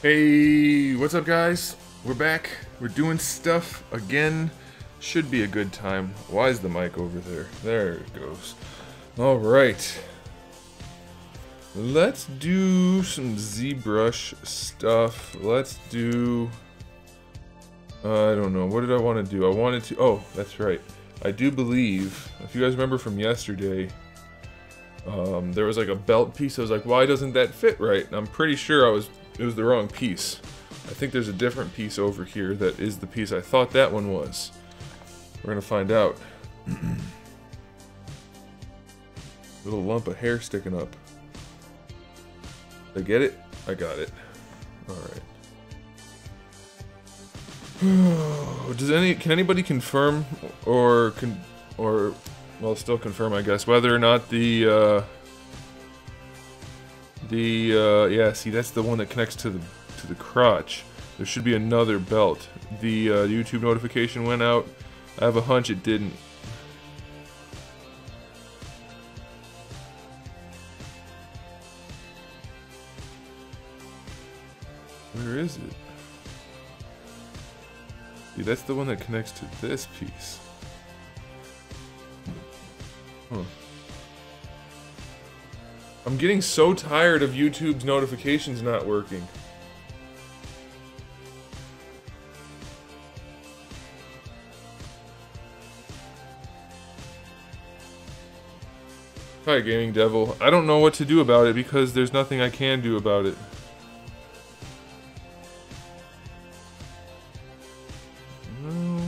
Hey, what's up guys? We're back. We're doing stuff again. Should be a good time. Why is the mic over there? There it goes. Alright. Let's do some ZBrush stuff. Let's do... I don't know. What did I want to do? I wanted to... Oh, that's right. I do believe, if you guys remember from yesterday, there was like a belt piece. I was like, why doesn't that fit right? And I'm pretty sure it was the wrong piece. I think there's a different piece over here that is the piece I thought that one was. We're gonna find out. Little lump of hair sticking up. Did I get it? I got it. Alright. Can anybody confirm or well, still confirm, I guess, whether or not yeah, see, that's the one that connects to the crotch. There should be another belt. The YouTube notification went out. I have a hunch it didn't. Where is it? See, that's the one that connects to this piece. Huh. I'm getting so tired of YouTube's notifications not working. Hi, Gaming Devil. I don't know what to do about it because there's nothing I can do about it. No.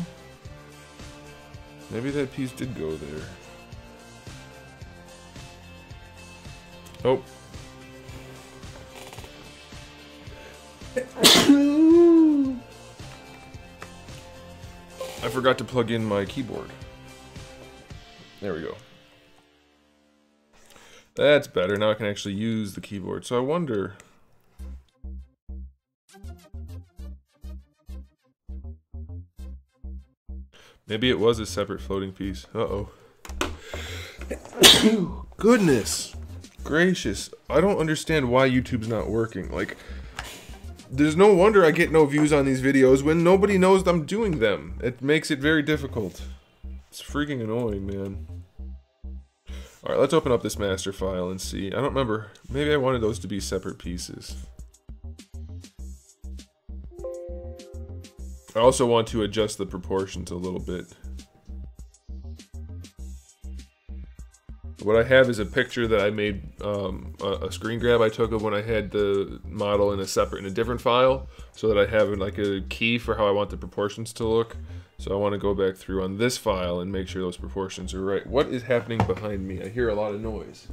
Maybe that piece did go there. Oh. I forgot to plug in my keyboard. There we go. That's better. Now I can actually use the keyboard. So I wonder... Maybe it was a separate floating piece. Uh-oh. Goodness gracious. I don't understand why YouTube's not working. Like, there's no wonder I get no views on these videos when nobody knows I'm doing them. It makes it very difficult. It's freaking annoying, man. Alright, let's open up this master file and see. I don't remember. Maybe I wanted those to be separate pieces. I also want to adjust the proportions a little bit. What I have is a picture that I made, a screen grab I took of when I had the model in a different file, so that I have like a key for how I want the proportions to look. So I want to go back through on this file and make sure those proportions are right. What is happening behind me? I hear a lot of noise.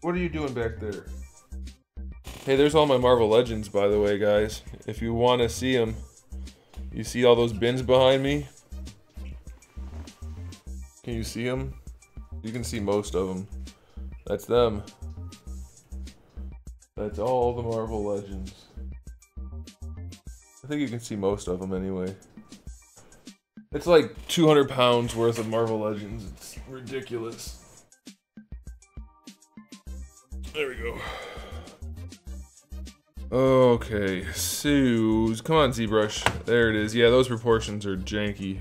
What are you doing back there? Hey, there's all my Marvel Legends, by the way, guys. If you want to see them, you see all those bins behind me? Can you see them? You can see most of them. That's them. That's all the Marvel Legends. I think you can see most of them anyway. It's like 200 pounds worth of Marvel Legends. It's ridiculous. There we go. Okay, so come on, ZBrush. There it is. Yeah, those proportions are janky.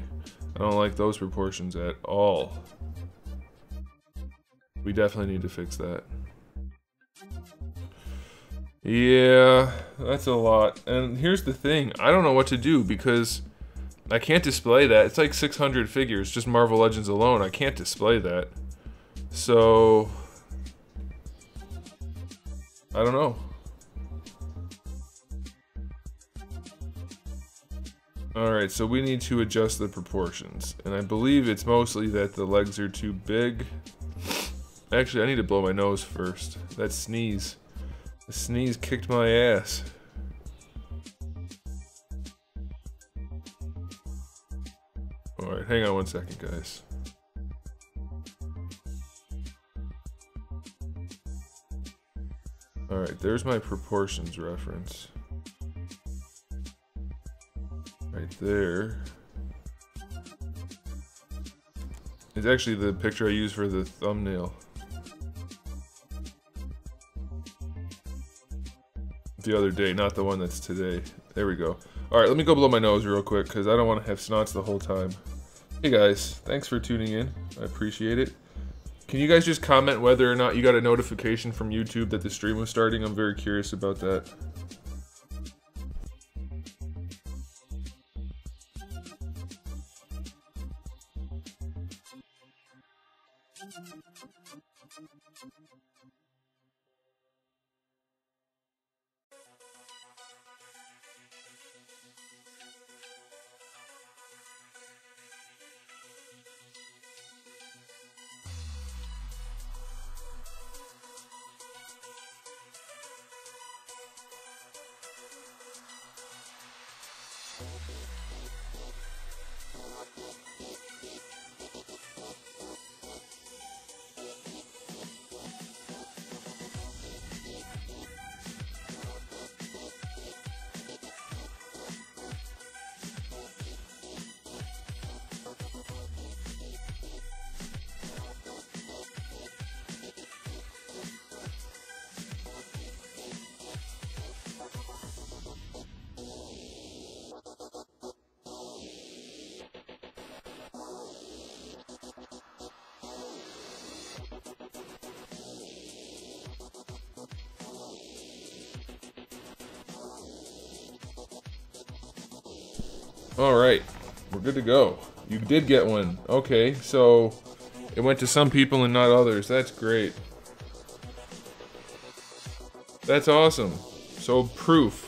I don't like those proportions at all. We definitely need to fix that. Yeah, that's a lot. And here's the thing. I don't know what to do because I can't display that. It's like 600 figures, just Marvel Legends alone. I can't display that. So... I don't know. Alright, so we need to adjust the proportions. And I believe it's mostly that the legs are too big. Actually, I need to blow my nose first. That sneeze. The sneeze kicked my ass. Alright, hang on one second, guys. Alright, there's my proportions reference. Right there. It's actually the picture I use for the thumbnail. The other day, not the one that's today. There we go. Alright, let me go blow my nose real quick, because I don't want to have snots the whole time. Hey guys, thanks for tuning in. I appreciate it. Can you guys just comment whether or not you got a notification from YouTube that the stream was starting? I'm very curious about that. Alright, we're good to go. You did get one. Okay, so it went to some people and not others. That's great. That's awesome. So proof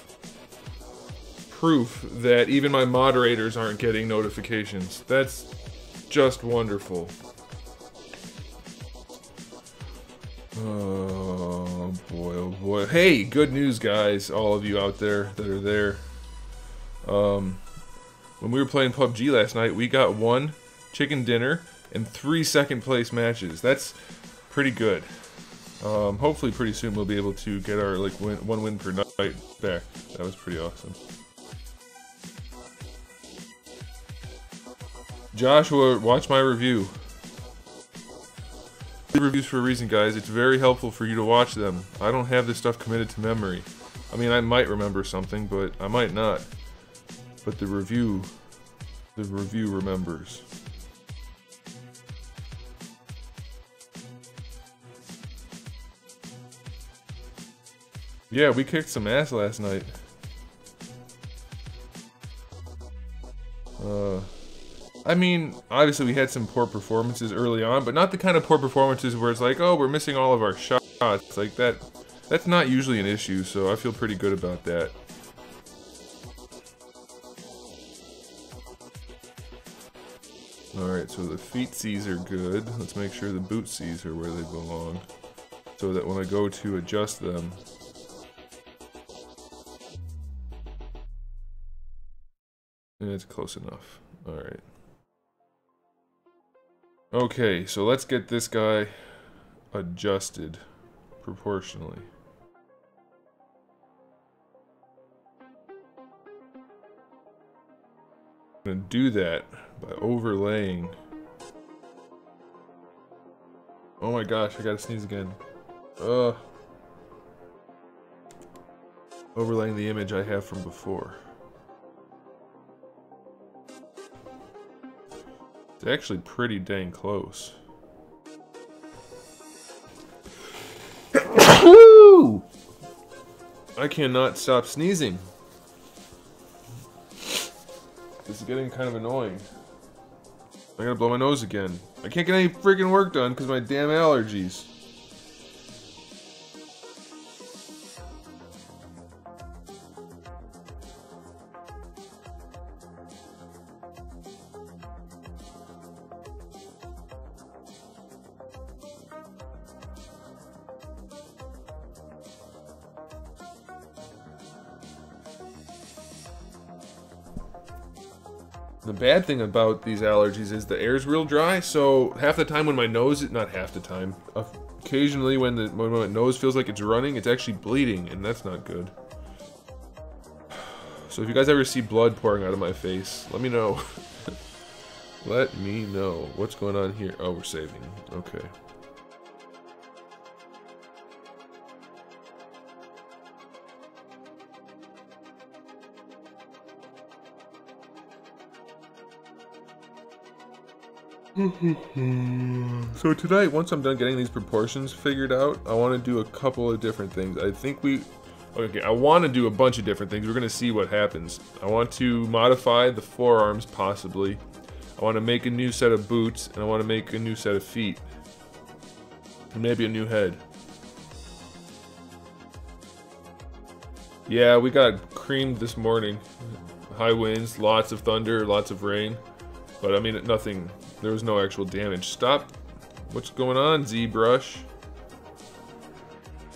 that even my moderators aren't getting notifications. That's just wonderful. Oh boy, oh boy. Hey, good news guys, all of you out there that are there. When we were playing PUBG last night, we got 1 chicken dinner and 3 second place matches. That's pretty good. Hopefully pretty soon we'll be able to get our like one win per night back. That was pretty awesome. Joshua, watch my review. Reviews for a reason, guys. It's very helpful for you to watch them. I don't have this stuff committed to memory. I mean, I might remember something, but I might not. But the review remembers. Yeah, we kicked some ass last night. I mean, obviously we had some poor performances early on, but not the kind of poor performances where it's like, oh, we're missing all of our shots. Like that, that's not usually an issue, so I feel pretty good about that. Alright, so the feetsies are good. Let's make sure the bootsies are where they belong, so that when I go to adjust them, it's close enough. Alright. Okay, so let's get this guy adjusted proportionally. I'm gonna do that by overlaying. Oh my gosh, I gotta sneeze again. Overlaying the image I have from before. It's actually pretty dang close. I cannot stop sneezing. This is getting kind of annoying. I gotta blow my nose again. I can't get any freaking work done because of my damn allergies. The bad thing about these allergies is the air's real dry, so half the time when my nose, not half the time, occasionally when my nose feels like it's running, it's actually bleeding, and that's not good. So if you guys ever see blood pouring out of my face, let me know. Let me know what's going on here. Oh, we're saving. Okay. So tonight, once I'm done getting these proportions figured out, I want to do a couple of different things. I want to do a bunch of different things. We're going to see what happens. I want to modify the forearms, possibly. I want to make a new set of boots, and I want to make a new set of feet. And maybe a new head. Yeah, we got creamed this morning. High winds, lots of thunder, lots of rain. But I mean, nothing, there was no actual damage. Stop. What's going on, ZBrush?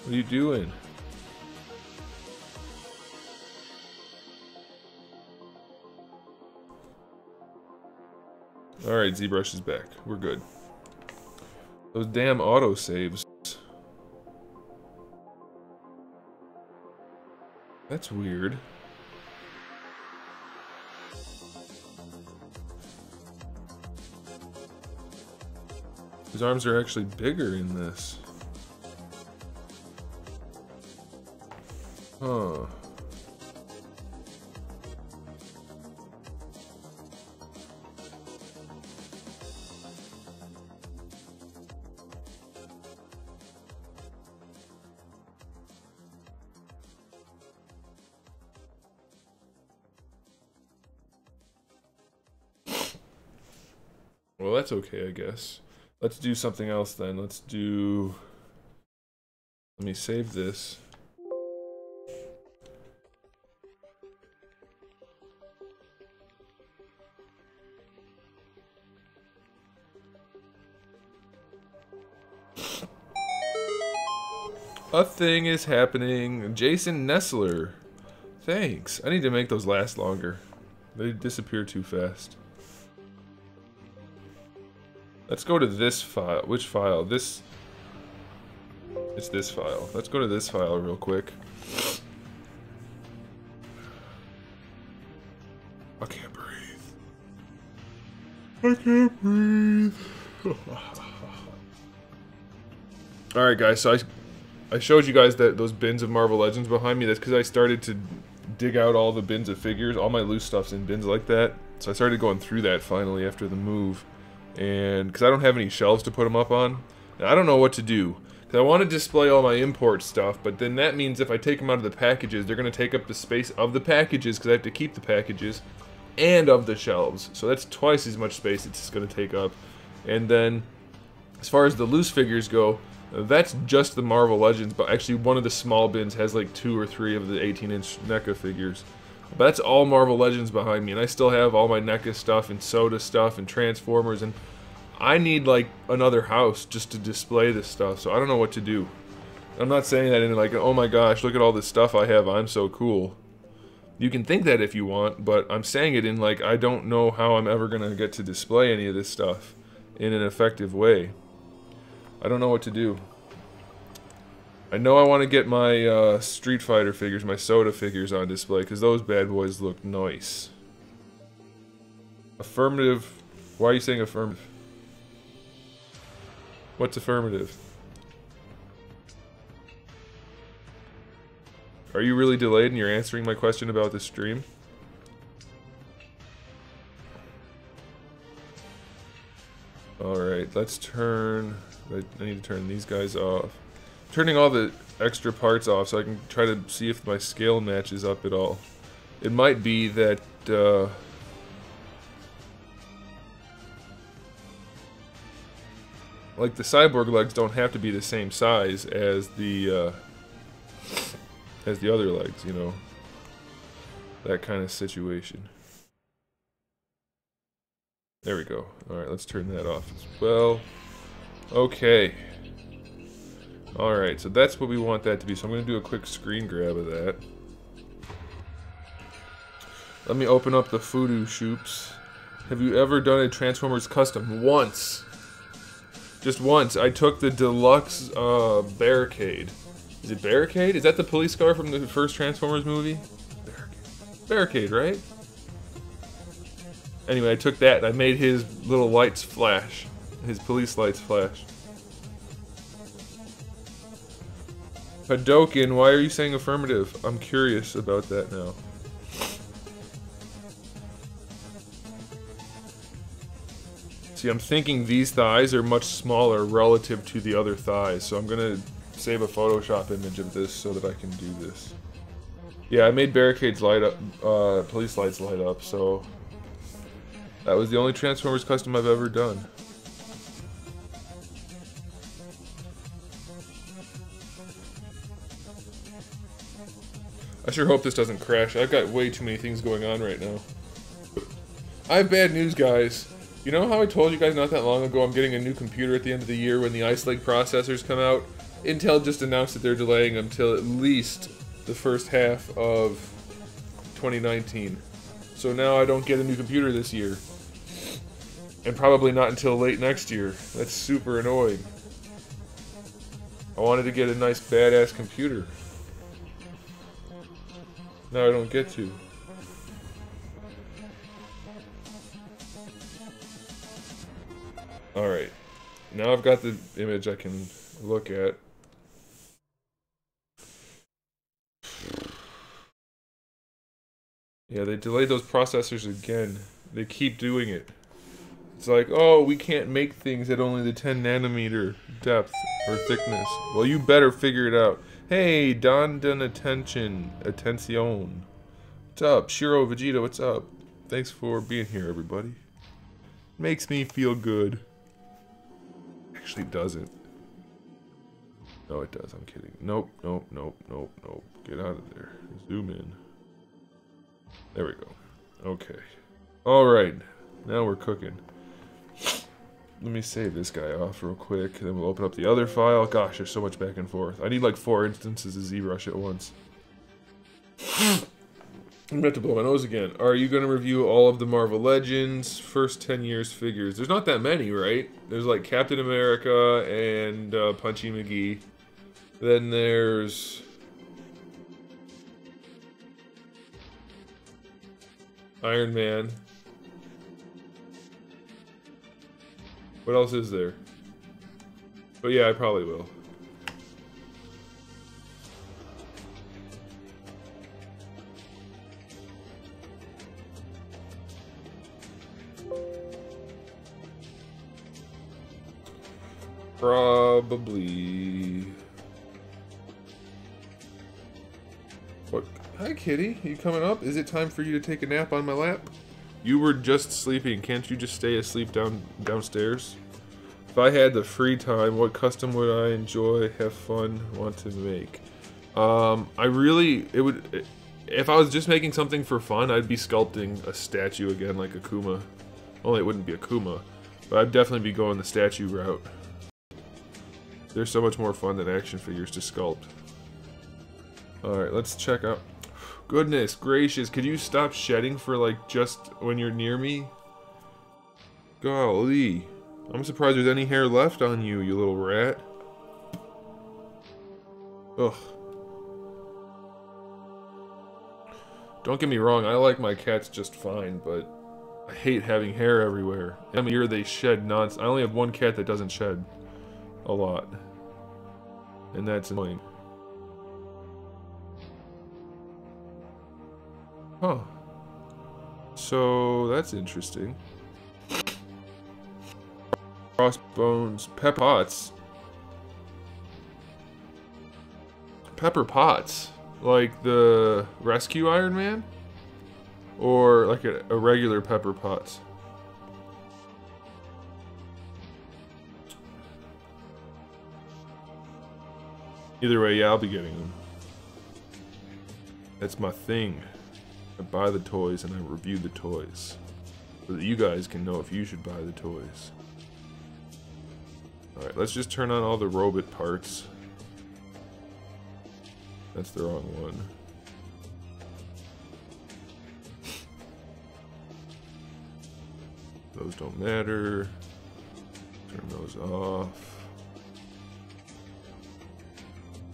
What are you doing? Alright, ZBrush is back. We're good. Those damn autosaves. That's weird. His arms are actually bigger in this. Huh. Well, that's okay, I guess. Let's do something else then. Let me save this. A thing is happening. Jason Nessler. Thanks. I need to make those last longer. They disappear too fast. Let's go to this file. Which file? This. It's this file. Let's go to this file real quick. I can't breathe. I can't breathe. Alright guys, so I showed you guys that those bins of Marvel Legends behind me. That's because I started to dig out all the bins of figures. All my loose stuff's in bins like that. So I started going through that finally after the move. And because I don't have any shelves to put them up on, and I don't know what to do. Because I want to display all my import stuff, but then that means if I take them out of the packages, they're going to take up the space of the packages, because I have to keep the packages, and of the shelves. So that's twice as much space it's going to take up. And then, as far as the loose figures go, that's just the Marvel Legends, but actually one of the small bins has like 2 or 3 of the 18-inch NECA figures. But that's all Marvel Legends behind me, and I still have all my NECA stuff and Soda stuff and Transformers, and I need like another house just to display this stuff, so I don't know what to do. I'm not saying that in like, oh my gosh, look at all this stuff I have, I'm so cool. You can think that if you want, but I'm saying it in like, I don't know how I'm ever gonna get to display any of this stuff in an effective way. I don't know what to do. I know I want to get my Street Fighter figures, my Soda figures on display, because those bad boys look nice. Affirmative. Why are you saying affirmative? What's affirmative? Are you really delayed and you're answering my question about the stream? Alright, let's turn... I need to turn these guys off. Turning all the extra parts off so I can try to see if my scale matches up at all. It might be that like the cyborg legs don't have to be the same size as the other legs, you know, that kind of situation. There we go. All right, let's turn that off as well. Okay. Alright, so that's what we want that to be. So I'm going to do a quick screen grab of that. Let me open up the Voodoo Shoops. Have you ever done a Transformers custom? Once. Just once. I took the deluxe Barricade. Is it Barricade? Is that the police car from the first Transformers movie? Barricade, right? Anyway, I took that and I made his little lights flash. His police lights flash. Hadoken, why are you saying affirmative? I'm curious about that now. See, I'm thinking these thighs are much smaller relative to the other thighs, so I'm gonna save a Photoshop image of this so that I can do this. Yeah, I made barricades light up, police lights light up, so that was the only Transformers custom I've ever done. I sure hope this doesn't crash. I've got way too many things going on right now. I have bad news, guys. You know how I told you guys not that long ago I'm getting a new computer at the end of the year when the Ice Lake processors come out? Intel just announced that they're delaying until at least the first half of 2019. So now I don't get a new computer this year. And probably not until late next year. That's super annoying. I wanted to get a nice badass computer. Now I don't get to. Alright. Now I've got the image I can look at. Yeah, they delayed those processors again. They keep doing it. It's like, oh, we can't make things at only the 10 nanometer depth or thickness. Well, you better figure it out. Hey, Don Atencion. What's up? Shiro Vegeta, what's up? Thanks for being here, everybody. Makes me feel good. Actually doesn't. No, it does. I'm kidding. Nope, nope, nope, nope, nope. Get out of there. Zoom in. There we go. Okay. Alright. Now we're cooking. Let me save this guy off real quick, and then we'll open up the other file. Gosh, there's so much back and forth. I need like 4 instances of ZBrush at once. I'm about to blow my nose again. Are you going to review all of the Marvel Legends first 10 years figures? There's not that many, right? There's like Captain America and Punchy McGee. Then there's Iron Man. What else is there? But yeah, I probably will. Probably. What? Hi, kitty. You coming up? Is it time for you to take a nap on my lap? You were just sleeping. Can't you just stay asleep downstairs? If I had the free time, what custom would I enjoy, have fun, want to make? If I was just making something for fun, I'd be sculpting a statue again like Akuma. Only it wouldn't be Akuma, but I'd definitely be going the statue route. They're so much more fun than action figures to sculpt. Alright, let's check out. Goodness gracious, could you stop shedding for like just when you're near me? Golly. I'm surprised there's any hair left on you, you little rat. Ugh. Don't get me wrong, I like my cats just fine, but I hate having hair everywhere. Every year they shed nonsense. I only have one cat that doesn't shed a lot. And that's annoying. Huh. So, that's interesting. Crossbones. Pepper Potts. Pepper Potts. Like the Rescue Iron Man? Or like a regular Pepper Potts? Either way, yeah, I'll be getting them. That's my thing. I buy the toys and I review the toys. So that you guys can know if you should buy the toys. Alright, let's just turn on all the robot parts. That's the wrong one. Those don't matter. Turn those off.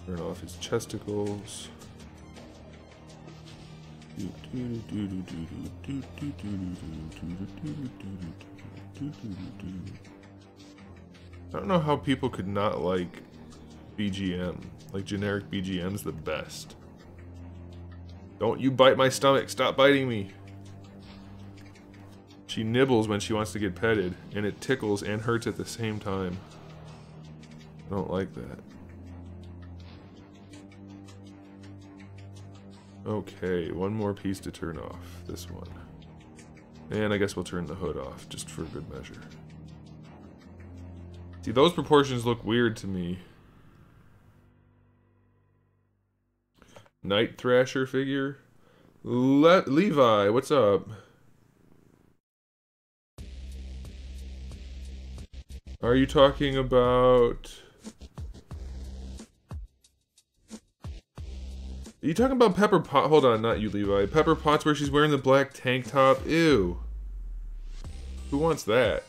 Turn off his chesticles. I don't know how people could not like BGM. Like, generic BGM's the best. Don't you bite my stomach. Stop biting me. She nibbles when she wants to get petted, and it tickles and hurts at the same time. I don't like that. Okay, one more piece to turn off. This one. And I guess we'll turn the hood off, just for good measure. See, those proportions look weird to me. Night Thrasher figure? Levi, what's up? Are you talking about... Are you talking about Pepper Pot? Hold on, not you, Levi. Pepper Potts where she's wearing the black tank top? Ew. Who wants that?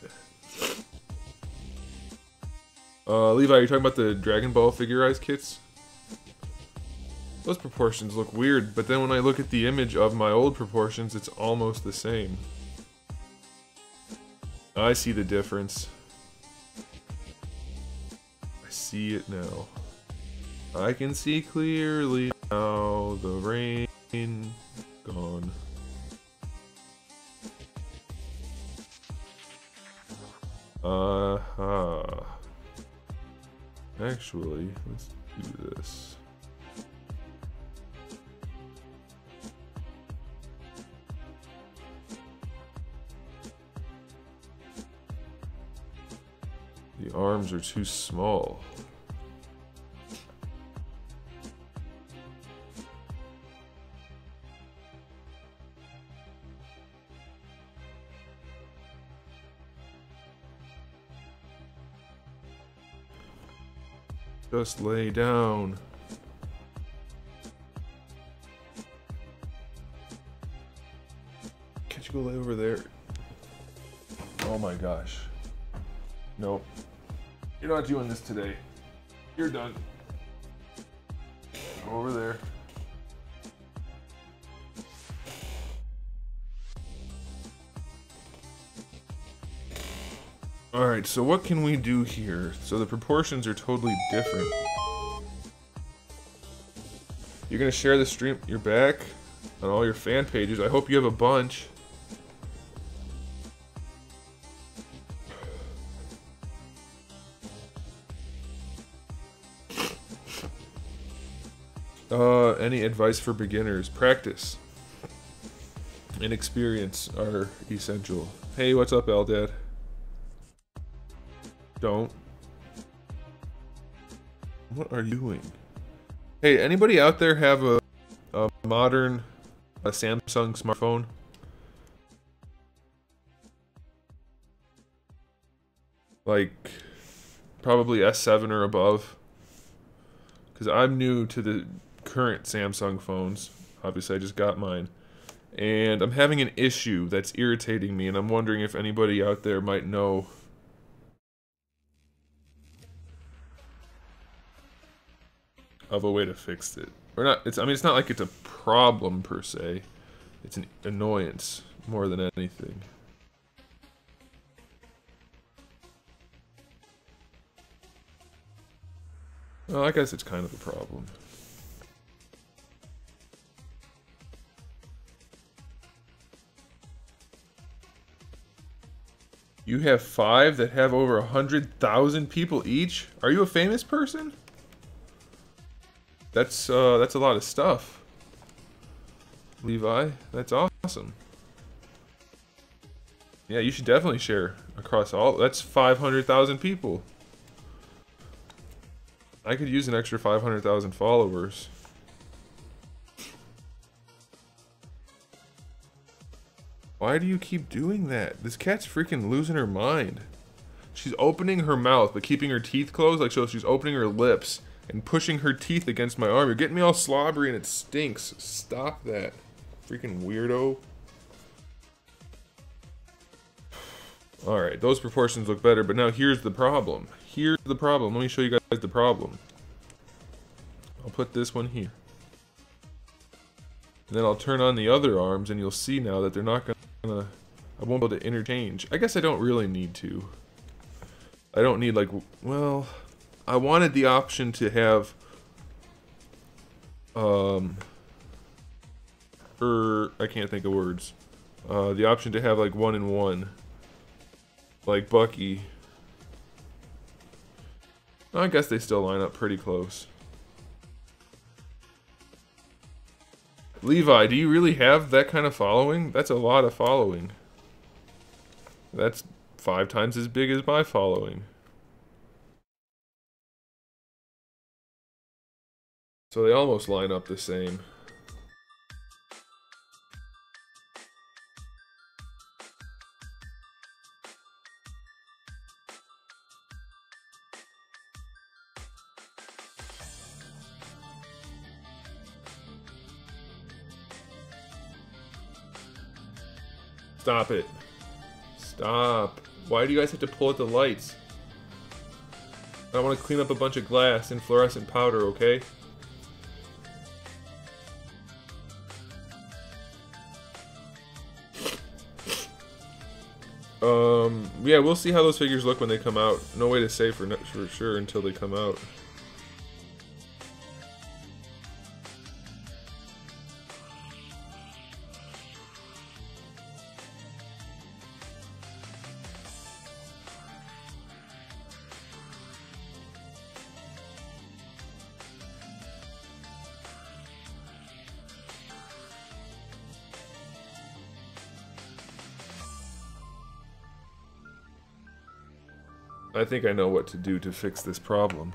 Levi, are you talking about the Dragon Ball figurized kits? Those proportions look weird, but then when I look at the image of my old proportions, it's almost the same. I see the difference. I see it now. I can see clearly now. The rain gone. Actually, let's do this. The arms are too small. Just lay down. Can't you go lay over there? Oh my gosh. Nope. You're not doing this today. You're done. Go over there. Alright, so what can we do here? So the proportions are totally different. You're gonna share the stream, your back, on all your fan pages. I hope you have a bunch. Any advice for beginners? Practice and experience are essential. Hey, what's up, Eldad? Don't. What are you doing? Hey, anybody out there have a modern Samsung smartphone? Like, probably S7 or above. Because I'm new to the current Samsung phones. Obviously, I just got mine. And I'm having an issue that's irritating me, and I'm wondering if anybody out there might know of a way to fix it. Or not, I mean, it's not like it's a problem per se. It's an annoyance more than anything. Well, I guess it's kind of a problem. You have 5 that have over 100,000 people each? Are you a famous person? That's a lot of stuff. Levi, that's awesome. Yeah, you should definitely share across all. That's 500,000 people. I could use an extra 500,000 followers. Why do you keep doing that? This cat's freaking losing her mind. She's opening her mouth, but keeping her teeth closed. Like, so she's opening her lips and pushing her teeth against my arm. You're getting me all slobbery and it stinks. Stop that. Freaking weirdo. Alright, those proportions look better, but now here's the problem. Here's the problem. Let me show you guys the problem. I'll put this one here. And then I'll turn on the other arms and you'll see now that they're not gonna, I won't be able to interchange. I guess I don't really need to. I don't need like, well, I wanted the option to have, I can't think of words. The option to have like 1 and 1. Like Bucky. I guess they still line up pretty close. Levi, do you really have that kind of following? That's a lot of following. That's 5 times as big as my following. So they almost line up the same. Stop it. Stop. Why do you guys have to pull at the lights? I want to clean up a bunch of glass and fluorescent powder, okay? Yeah, we'll see how those figures look when they come out. No way to say for sure until they come out. I think I know what to do to fix this problem.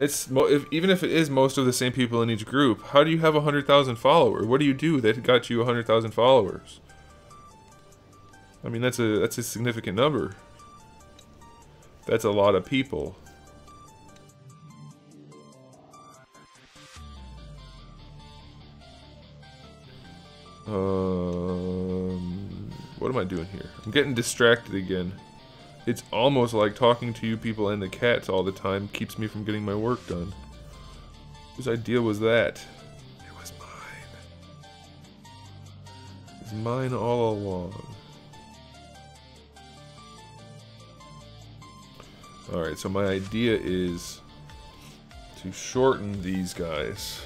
Even if it is most of the same people in each group, how do you have 100,000 followers? What do you do that got you 100,000 followers? I mean, that's a significant number. That's a lot of people. What am I doing here? I'm getting distracted again. It's almost like talking to you people and the cats all the time keeps me from getting my work done. Whose idea was that? It was mine. It was mine all along. Alright, so my idea is to shorten these guys.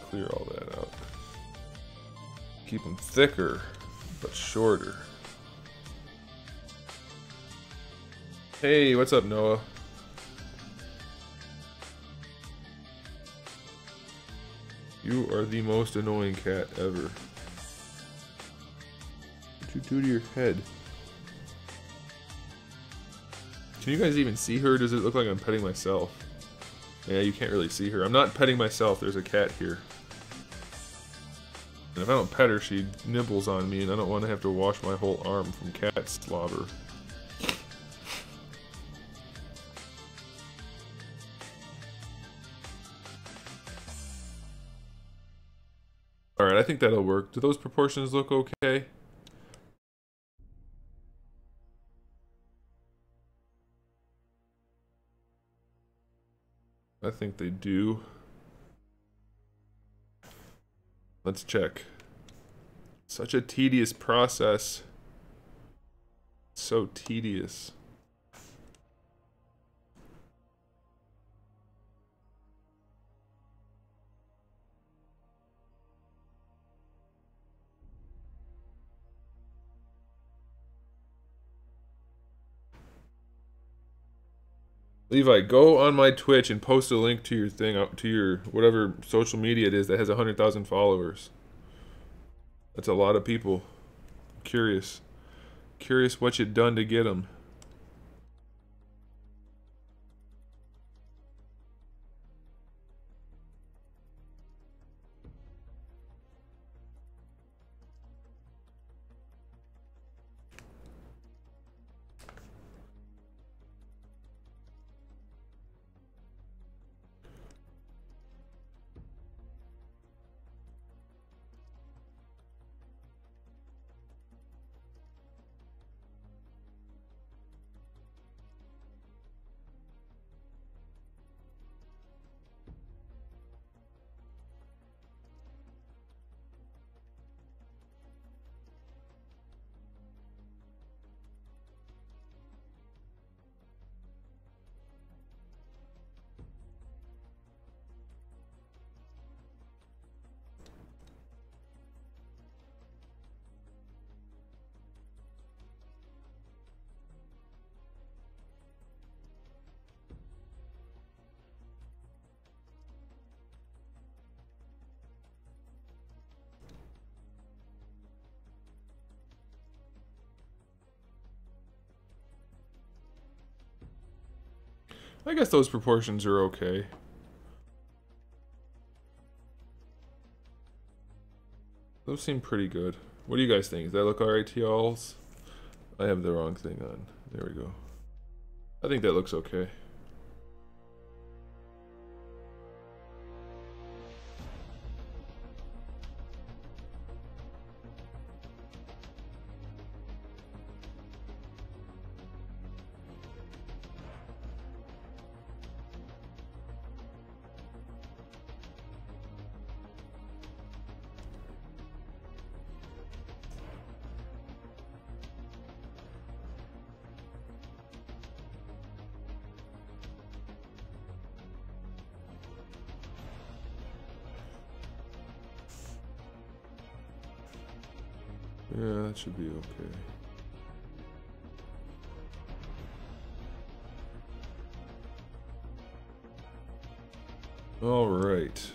Clear all that out. Keep them thicker, but shorter. Hey, what's up, Noah? You are the most annoying cat ever. What you do to your head? Can you guys even see her? Does it look like I'm petting myself? Yeah, you can't really see her. I'm not petting myself. There's a cat here. And if I don't pet her, she nibbles on me, and I don't want to have to wash my whole arm from cat slobber. Alright, I think that'll work. Do those proportions look okay? I think they do. Let's check. Such a tedious process. So tedious. Levi, go on my Twitch and post a link to your thing, to your whatever social media it is that has 100,000 followers. That's a lot of people. Curious what you've done to get them. I guess those proportions are okay. Those seem pretty good. What do you guys think? Does that look alright to y'alls? I have the wrong thing on. There we go. I think that looks okay. Yeah, that should be okay. All right.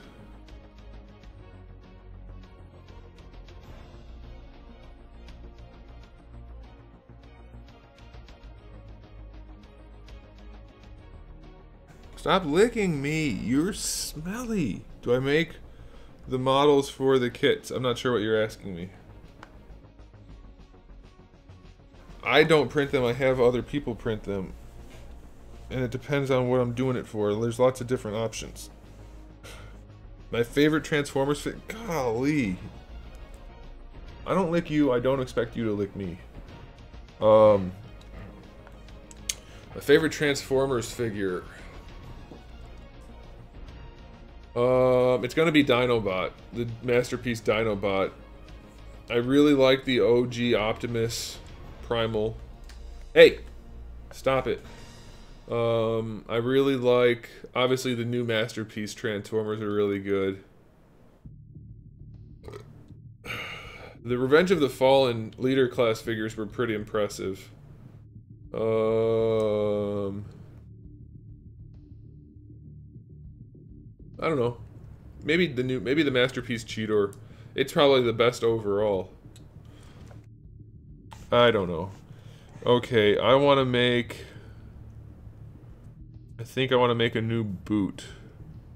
Stop licking me. You're smelly. Do I make the models for the kits? I'm not sure what you're asking me. I don't print them. I have other people print them. And it depends on what I'm doing it for. There's lots of different options. My favorite Transformers fit. Golly. I don't lick you. I don't expect you to lick me. My favorite Transformers figure. It's gonna be Dinobot, the Masterpiece Dinobot. I really like the OG Optimus Primal. Hey, stop it. I really like, obviously the new Masterpiece Transformers are really good. The Revenge of the Fallen Leader class figures were pretty impressive. I don't know. Maybe the Masterpiece Cheetor. It's probably the best overall. I don't know. Okay, I think I want to make a new boot.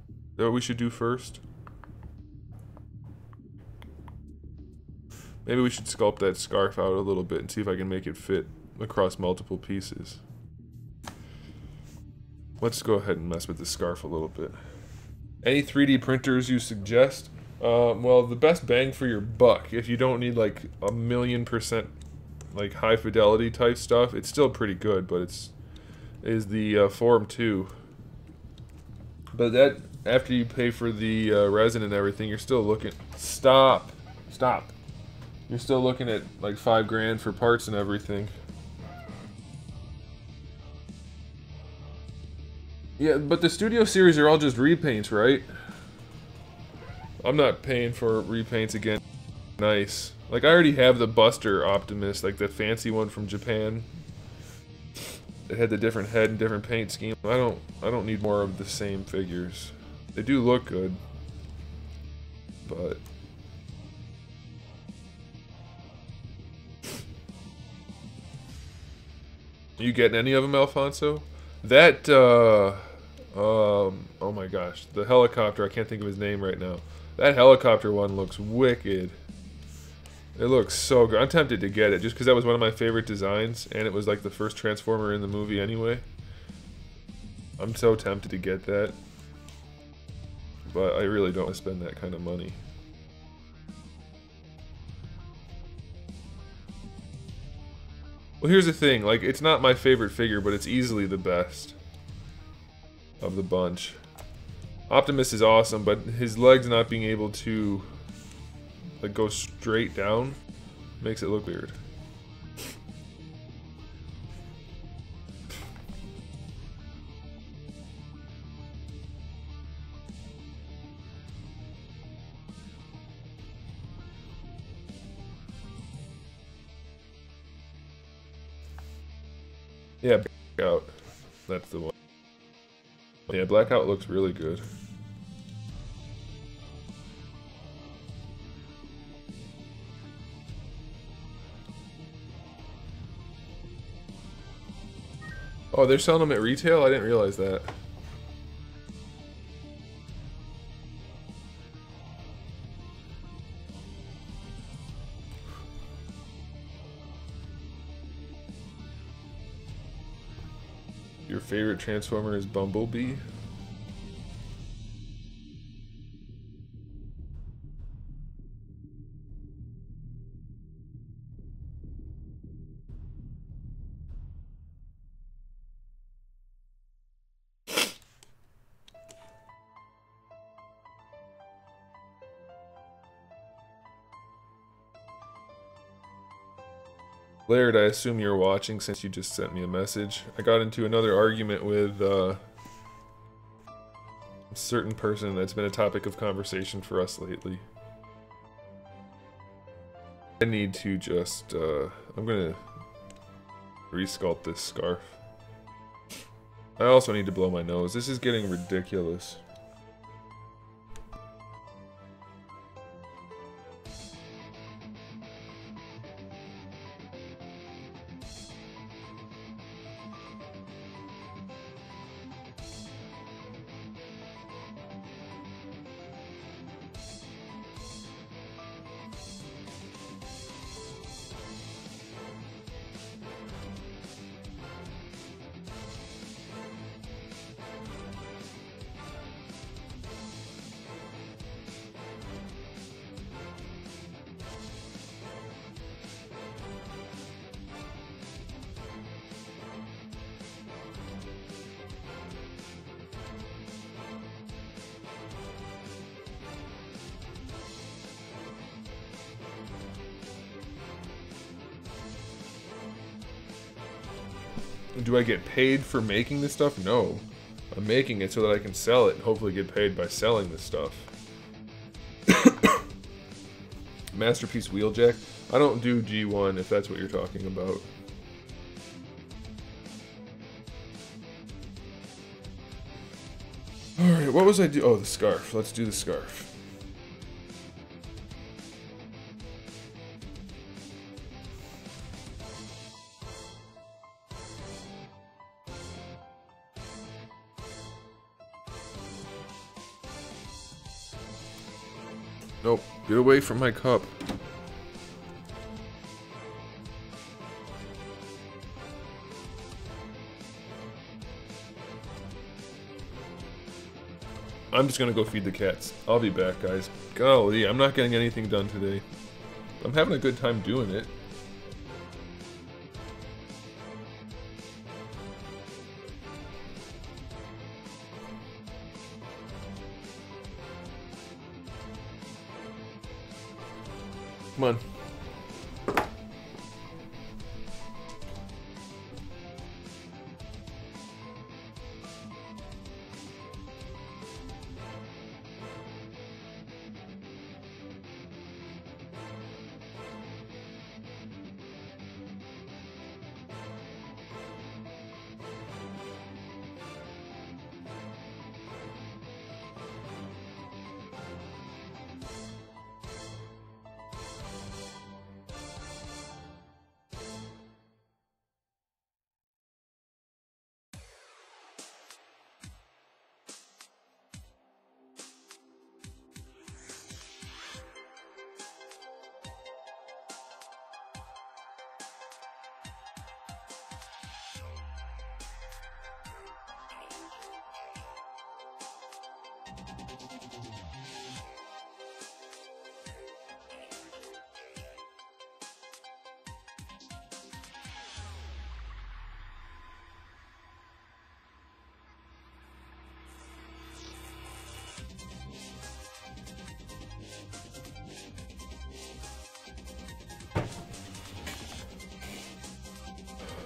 Is that what we should do first? Maybe we should sculpt that scarf out a little bit and see if I can make it fit across multiple pieces. Let's go ahead and mess with the scarf a little bit. Any 3D printers you suggest? Well, the best bang for your buck, if you don't need like 1,000,000% like high fidelity type stuff, it's still pretty good, but is the Form 2. But that, after you pay for the resin and everything, you're still looking... Stop! Stop! You're still looking at like $5 grand for parts and everything. Yeah, but the Studio Series are all just repaints, right? I'm not paying for repaints again. Nice. Like, I already have the Buster Optimus, like the fancy one from Japan. It had the different head and different paint scheme. I don't need more of the same figures. They do look good, but you getting any of them, Alfonso? That oh my gosh, the helicopter, I can't think of his name right now. That helicopter one looks wicked. It looks so good. I'm tempted to get it just because that was one of my favorite designs, and it was like the first Transformer in the movie anyway. I'm so tempted to get that, but I really don't want to spend that kind of money. Well, here's the thing, like, it's not my favorite figure, but it's easily the best of the bunch. Optimus is awesome, but his legs not being able to like go straight down makes it look weird. Yeah, Blackout. That's the one. Yeah, Blackout looks really good. Oh, they're selling them at retail? I didn't realize that. Your favorite Transformer is Bumblebee? Laird, I assume you're watching since you just sent me a message. I got into another argument with a certain person that's been a topic of conversation for us lately. I need to just, I'm gonna resculpt this scarf. I also need to blow my nose. This is getting ridiculous. Do I get paid for making this stuff? No. I'm making it so that I can sell it and hopefully get paid by selling this stuff. Masterpiece Wheeljack? I don't do G1 if that's what you're talking about. Alright, what was I do? Oh, the scarf. Let's do the scarf. Nope, get away from my cup. I'm just gonna go feed the cats. I'll be back, guys. Golly, I'm not getting anything done today. I'm having a good time doing it. Come on.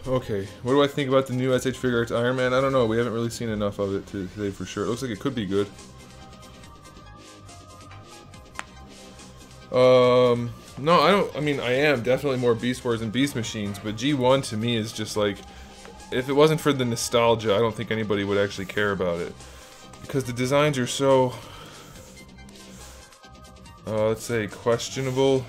Okay, what do I think about the new SH Figure Arts Iron Man? I don't know, we haven't really seen enough of it today for sure. It looks like it could be good. No, I mean, I am definitely more Beast Wars and Beast Machines, but G1 to me is just like, if it wasn't for the nostalgia, I don't think anybody would actually care about it. Because the designs are so, let's say, questionable.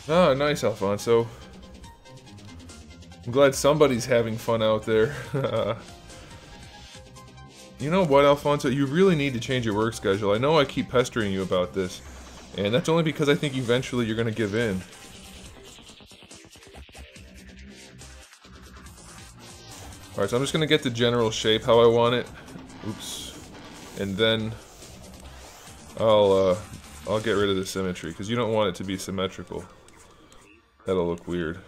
Ah, nice, Alfonso. I'm glad somebody's having fun out there. You know what, Alfonso? You really need to change your work schedule. I know I keep pestering you about this, and that's only because I think eventually you're going to give in. Alright, so I'm just going to get the general shape how I want it. Oops. And then I'll get rid of the symmetry, because you don't want it to be symmetrical. That'll look weird.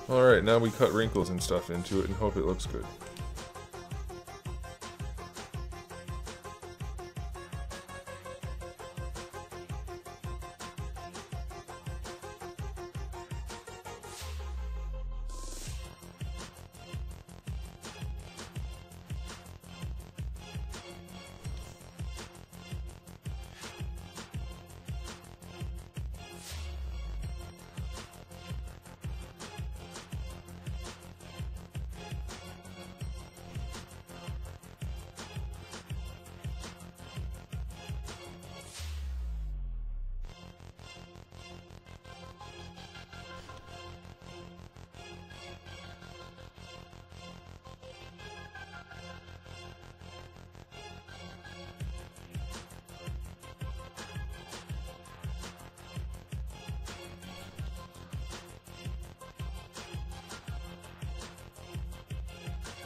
Alright, now we cut wrinkles and stuff into it and hope it looks good.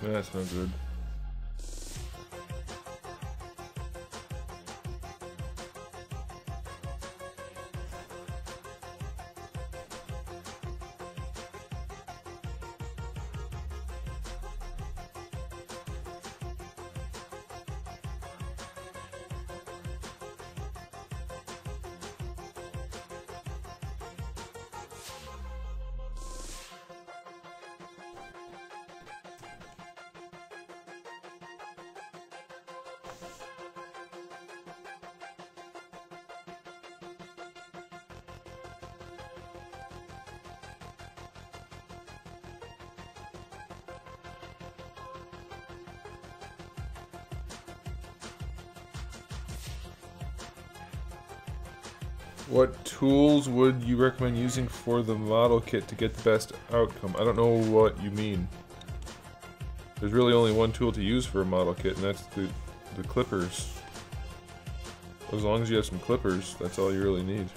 That's no good. What tools would you recommend using for the model kit to get the best outcome? I don't know what you mean. There's really only one tool to use for a model kit, and that's the clippers. As long as you have some clippers, that's all you really need.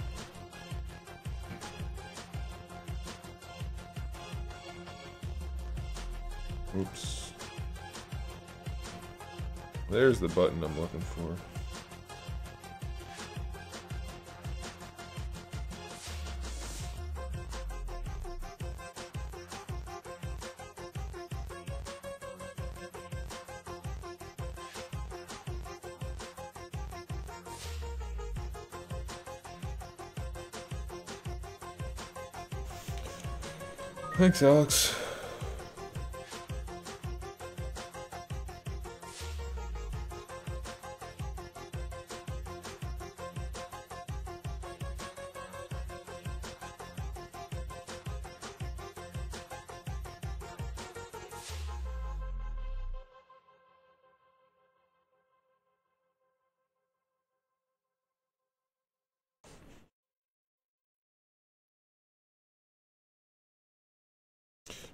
Oops. There's the button I'm looking for. Thanks, Alex.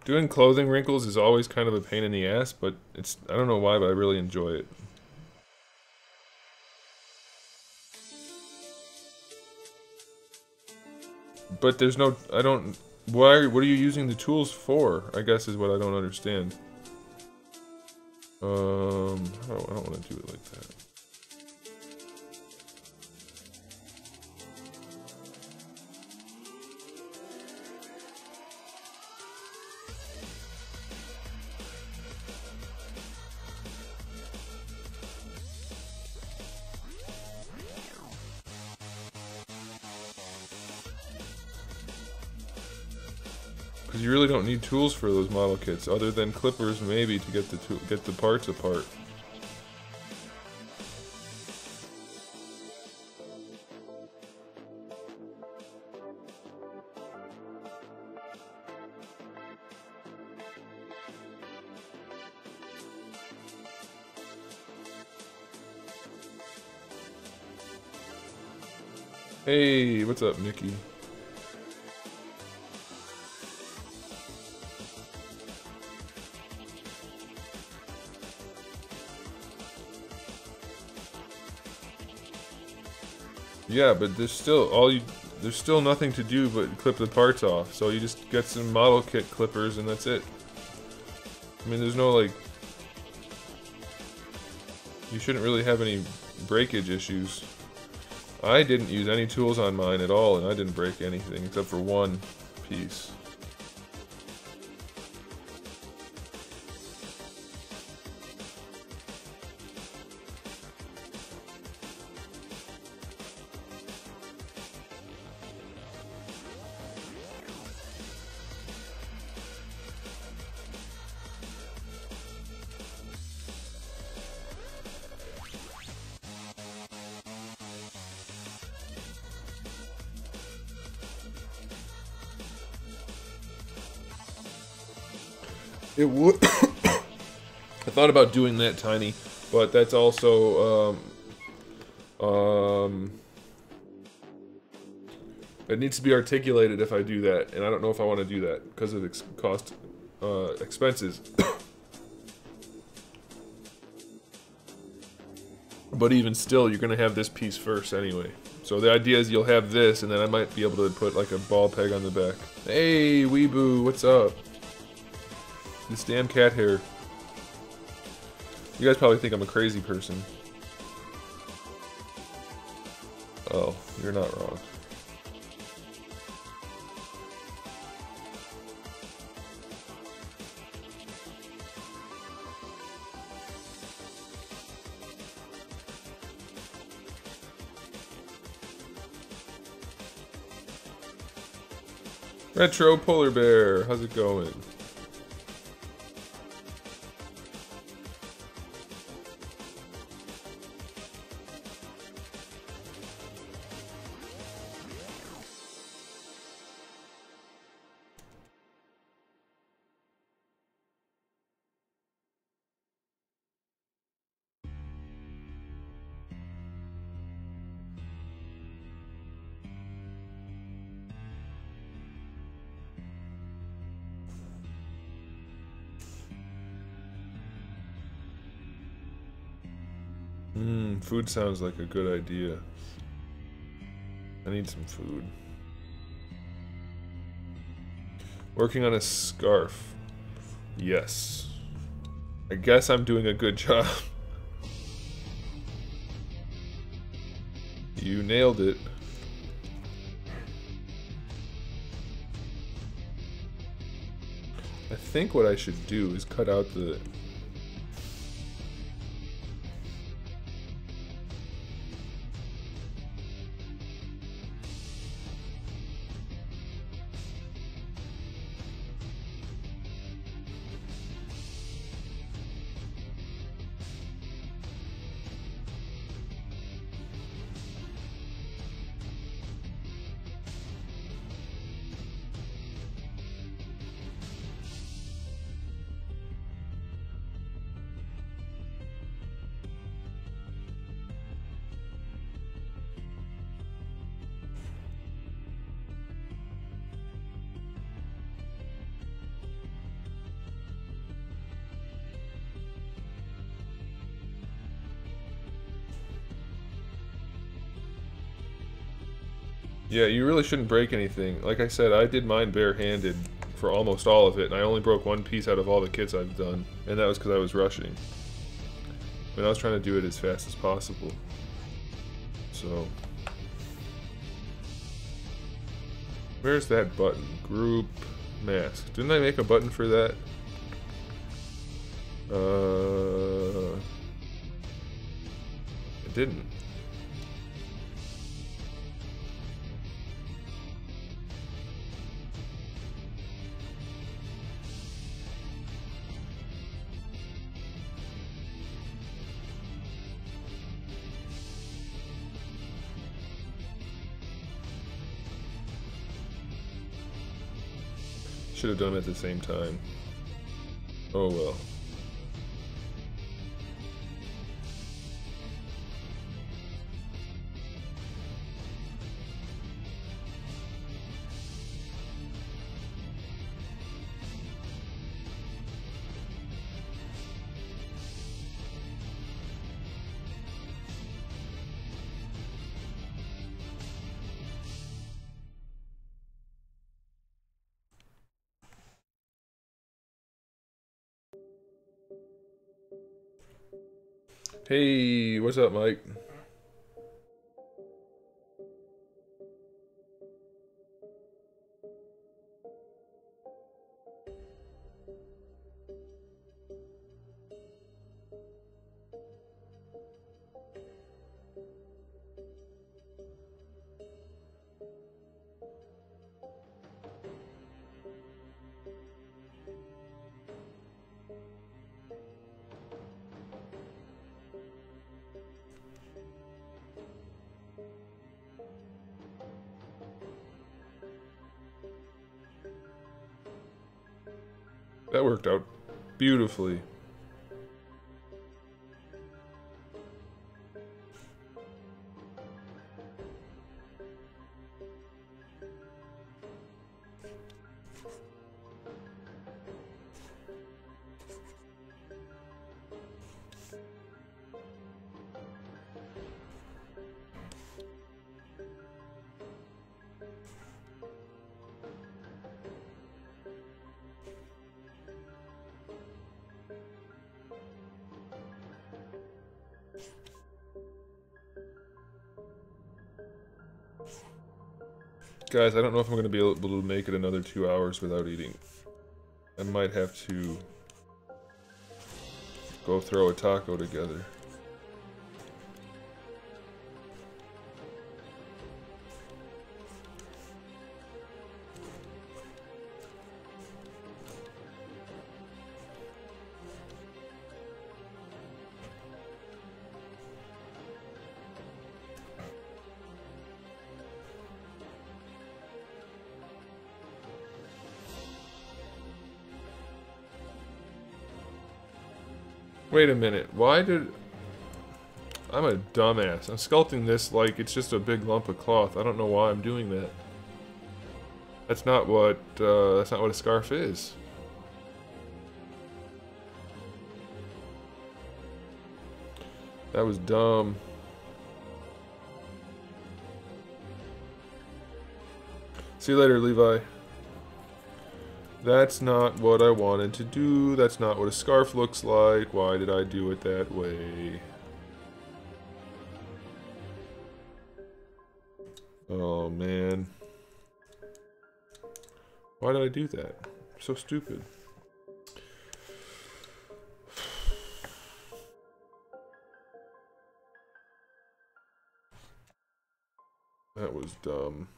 Doing clothing wrinkles is always kind of a pain in the ass, but I don't know why, but I really enjoy it. But there's no, I don't, why, what are you using the tools for? I guess is what I don't understand. I don't want to do it like that. Because you really don't need tools for those model kits, other than clippers maybe to get the parts apart. Hey, what's up, Mickey? Yeah, but there's still nothing to do but clip the parts off. So you just get some model kit clippers and that's it. I mean, there's no like, you shouldn't really have any breakage issues. I didn't use any tools on mine at all, and I didn't break anything except for one piece. It would. I thought about doing that tiny, but that's also it needs to be articulated if I do that, and I don't know if I want to do that because of expenses. But even still, you're gonna have this piece first anyway. So the idea is you'll have this, and then I might be able to put like a ball peg on the back. Hey, Weeboo, what's up? This damn cat hair. You guys probably think I'm a crazy person. Oh, you're not wrong. Retro Polar Bear, how's it going? Food sounds like a good idea. I need some food. Working on a scarf. Yes. I guess I'm doing a good job. You nailed it. I think what I should do is cut out the... Yeah, you really shouldn't break anything. Like I said, I did mine barehanded for almost all of it, and I only broke one piece out of all the kits I've done, and that was because I was rushing. I mean, I was trying to do it as fast as possible. So... where's that button? Group mask. Didn't I make a button for that? It didn't. Should have done them at the same time. Oh well. Hey, what's up, Mike? That worked out beautifully. Guys, I don't know if I'm going to be able to make it another 2 hours without eating. I might have to go throw a taco together. Wait a minute, why did... I'm a dumbass. I'm sculpting this like it's just a big lump of cloth. I don't know why I'm doing that. That's not what a scarf is. That was dumb. See you later, Levi. That's not what I wanted to do. That's not what a scarf looks like. Why did I do it that way? Oh, man. Why did I do that? So stupid. That was dumb.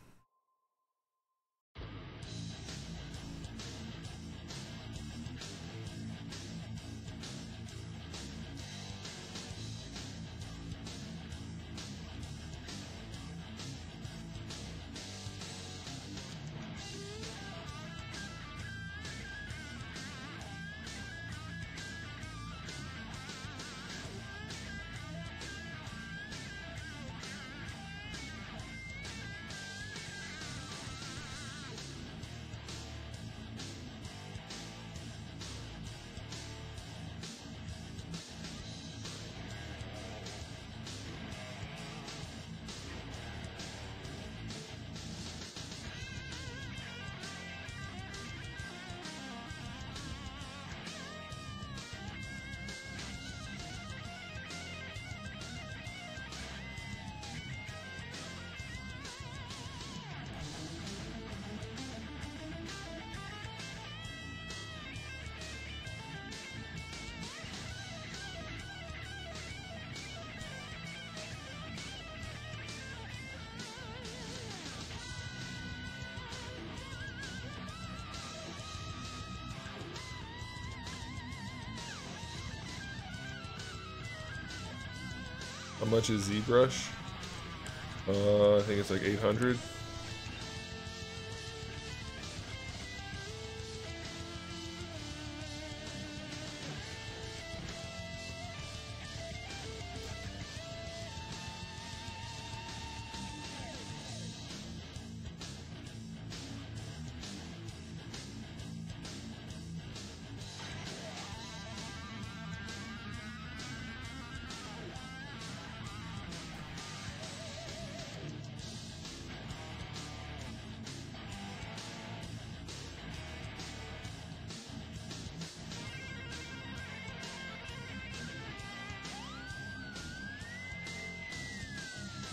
How much is ZBrush? I think it's like 800.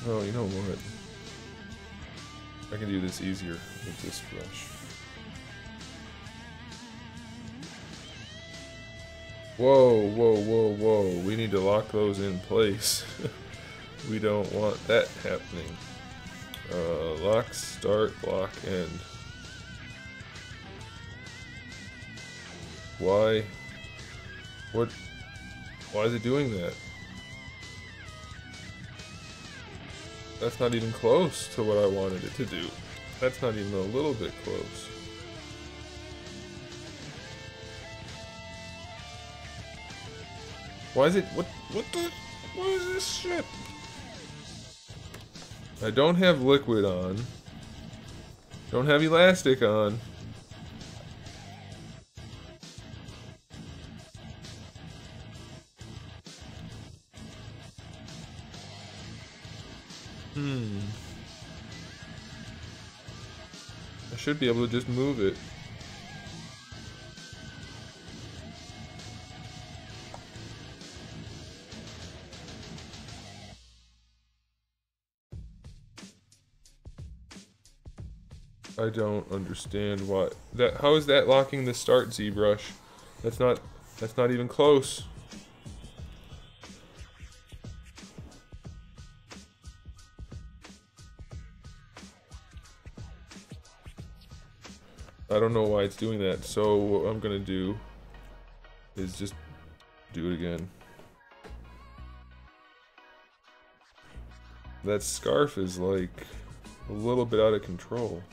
Oh, you know what? I can do this easier with this brush. Whoa, whoa, whoa, whoa. We need to lock those in place. We don't want that happening. Lock, start, lock, end. Why? What? Why is it doing that? That's not even close to what I wanted it to do. That's not even a little bit close. Why is it, what is this shit? I don't have liquid on. Don't have elastic on. I should be able to just move it. I don't understand why that. How is that locking the start ZBrush? That's not even close. I don't know why it's doing that. So what I'm gonna do is just do it again. That scarf is like a little bit out of control.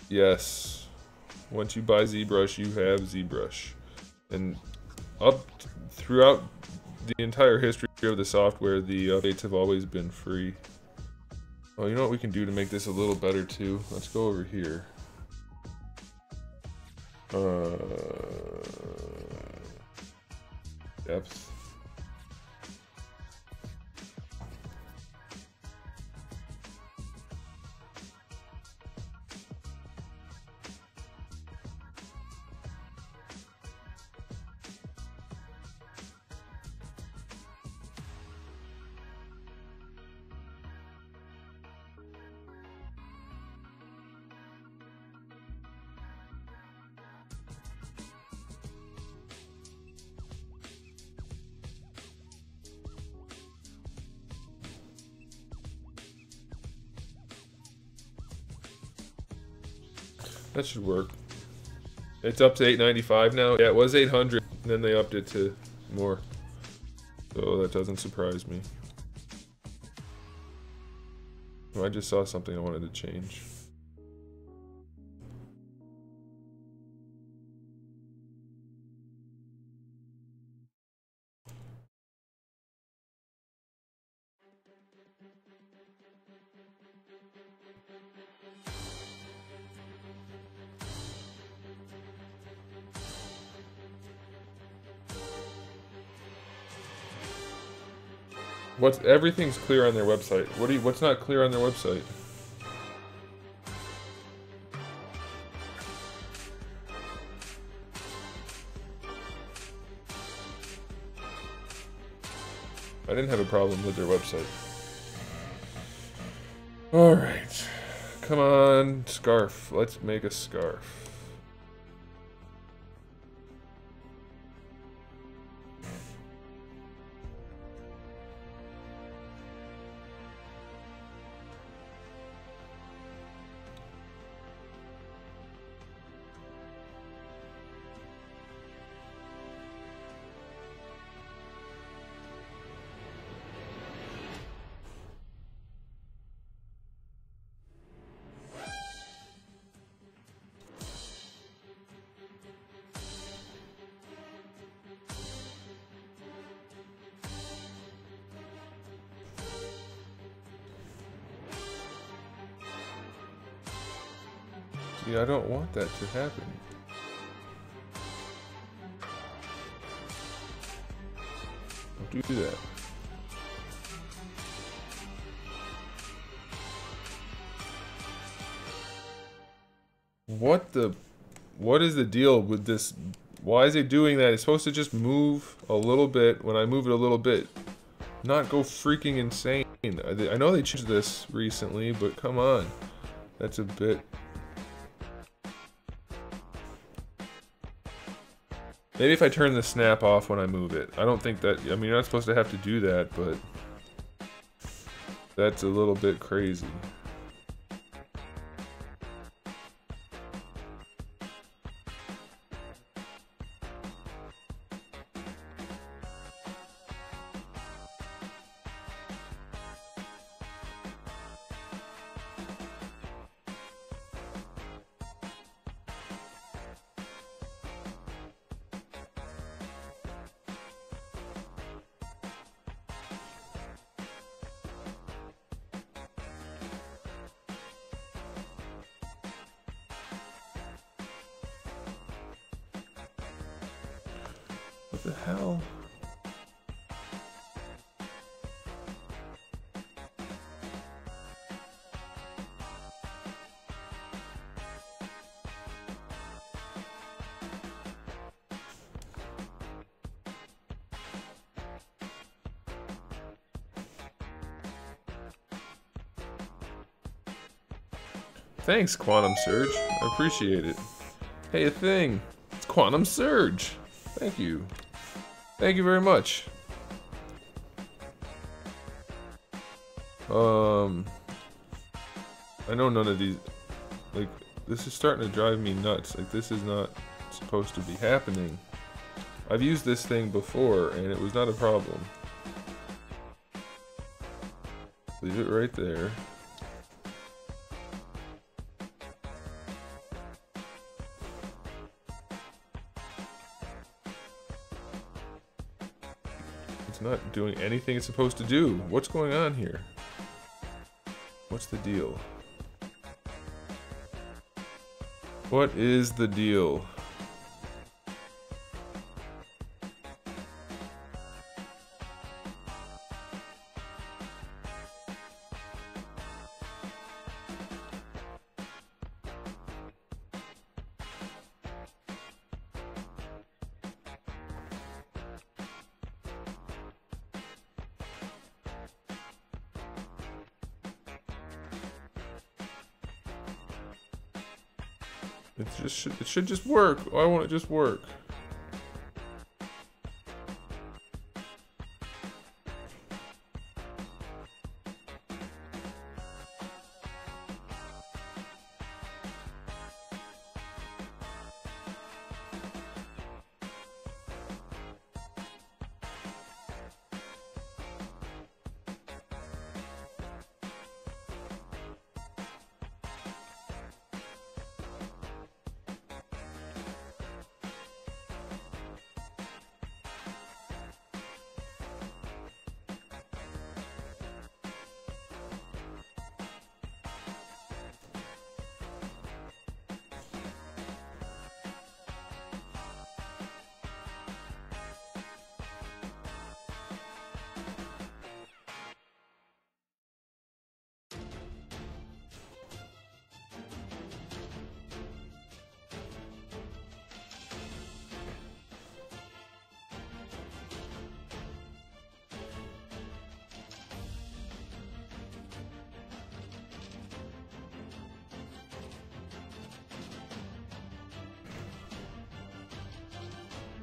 Yes. Once you buy ZBrush, you have ZBrush. And up throughout the entire history of the software, the updates have always been free. Oh, you know what we can do to make this a little better too? Let's go over here. Depth. That should work. It's up to 895 now. Yeah, it was 800, and then they upped it to more. So that doesn't surprise me. Oh, I just saw something I wanted to change. Everything's clear on their website. What's not clear on their website? I didn't have a problem with their website. Alright. Come on, scarf. Let's make a scarf. See, I don't want that to happen. Don't do that. What is the deal with this? Why is it doing that? It's supposed to just move a little bit when I move it a little bit. Not go freaking insane. I know they changed this recently, but come on. That's a bit... Maybe if I turn the snap off when I move it. I don't think that... I mean, you're not supposed to have to do that, but... That's a little bit crazy. What the hell? Thanks, Quantum Surge. I appreciate it. Hey, a thing. It's Quantum Surge. Thank you. Thank you very much. I know none of these... Like, this is starting to drive me nuts. Like, this is not supposed to be happening. I've used this thing before, and it was not a problem. Leave it right there. It's not doing anything it's supposed to do. What's going on here? What's the deal? What is the deal? It should just work. Why won't it just work?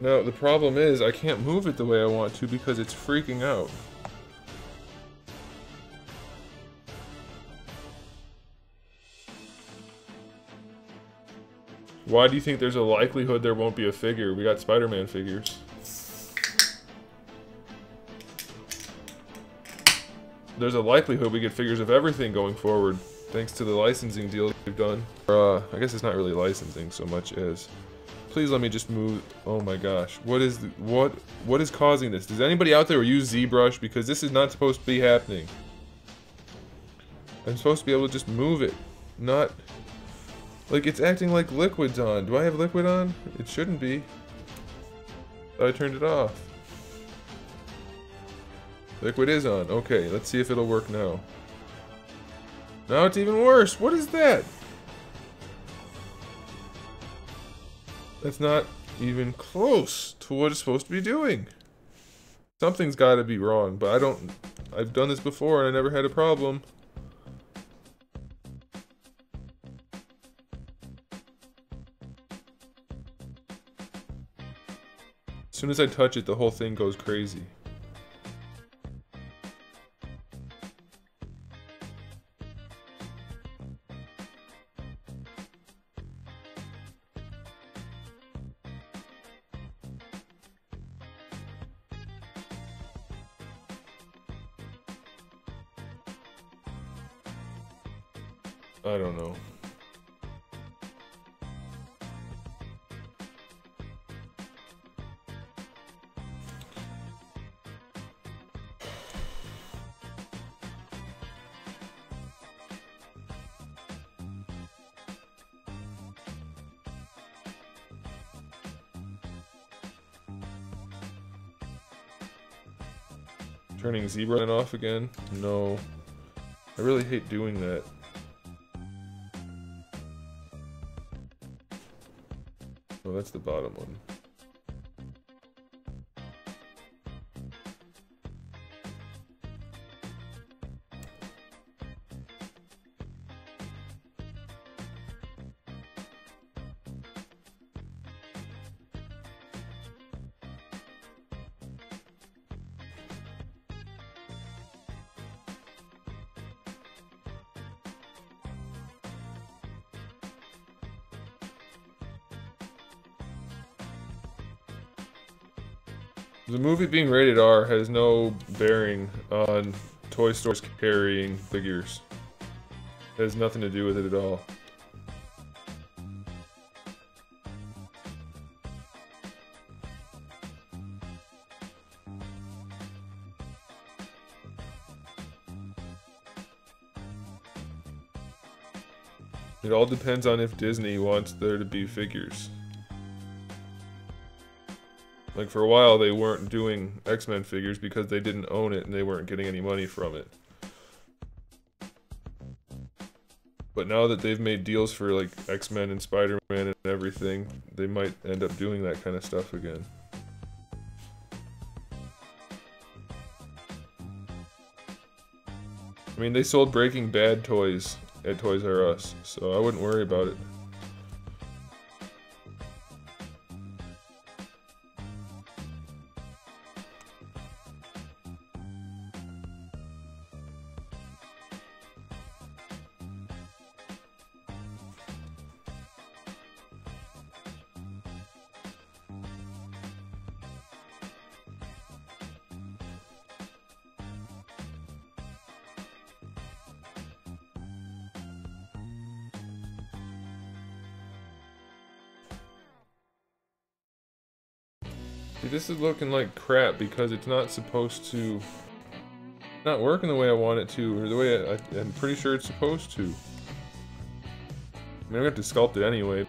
No, the problem is I can't move it the way I want to because it's freaking out. Why do you think there's a likelihood there won't be a figure? We got Spider-Man figures. There's a likelihood we get figures of everything going forward, thanks to the licensing deal we've done. I guess it's not really licensing so much as... Please let me just move. Oh my gosh. What is causing this? Does anybody out there use ZBrush? Because this is not supposed to be happening. I'm supposed to be able to just move it. Not... Like, it's acting like liquid's on. Do I have liquid on? It shouldn't be. I turned it off. Liquid is on. Okay, let's see if it'll work now. Now it's even worse. What is that? That's not even close to what it's supposed to be doing. Something's got to be wrong, but I've done this before and I never had a problem. As soon as I touch it, the whole thing goes crazy. I don't know. Turning ZBrush off again? No. I really hate doing that. Oh, that's the bottom one. The movie being rated R has no bearing on toy stores carrying figures. It has nothing to do with it at all. It all depends on if Disney wants there to be figures. Like, for a while they weren't doing X-Men figures because they didn't own it and they weren't getting any money from it. But now that they've made deals for like X-Men and Spider-Man and everything, they might end up doing that kind of stuff again. I mean, they sold Breaking Bad toys at Toys R Us, so I wouldn't worry about it. See, this is looking like crap because it's not supposed to... not working the way I want it to, or the way I'm pretty sure it's supposed to. I mean, I'm gonna have to sculpt it anyway.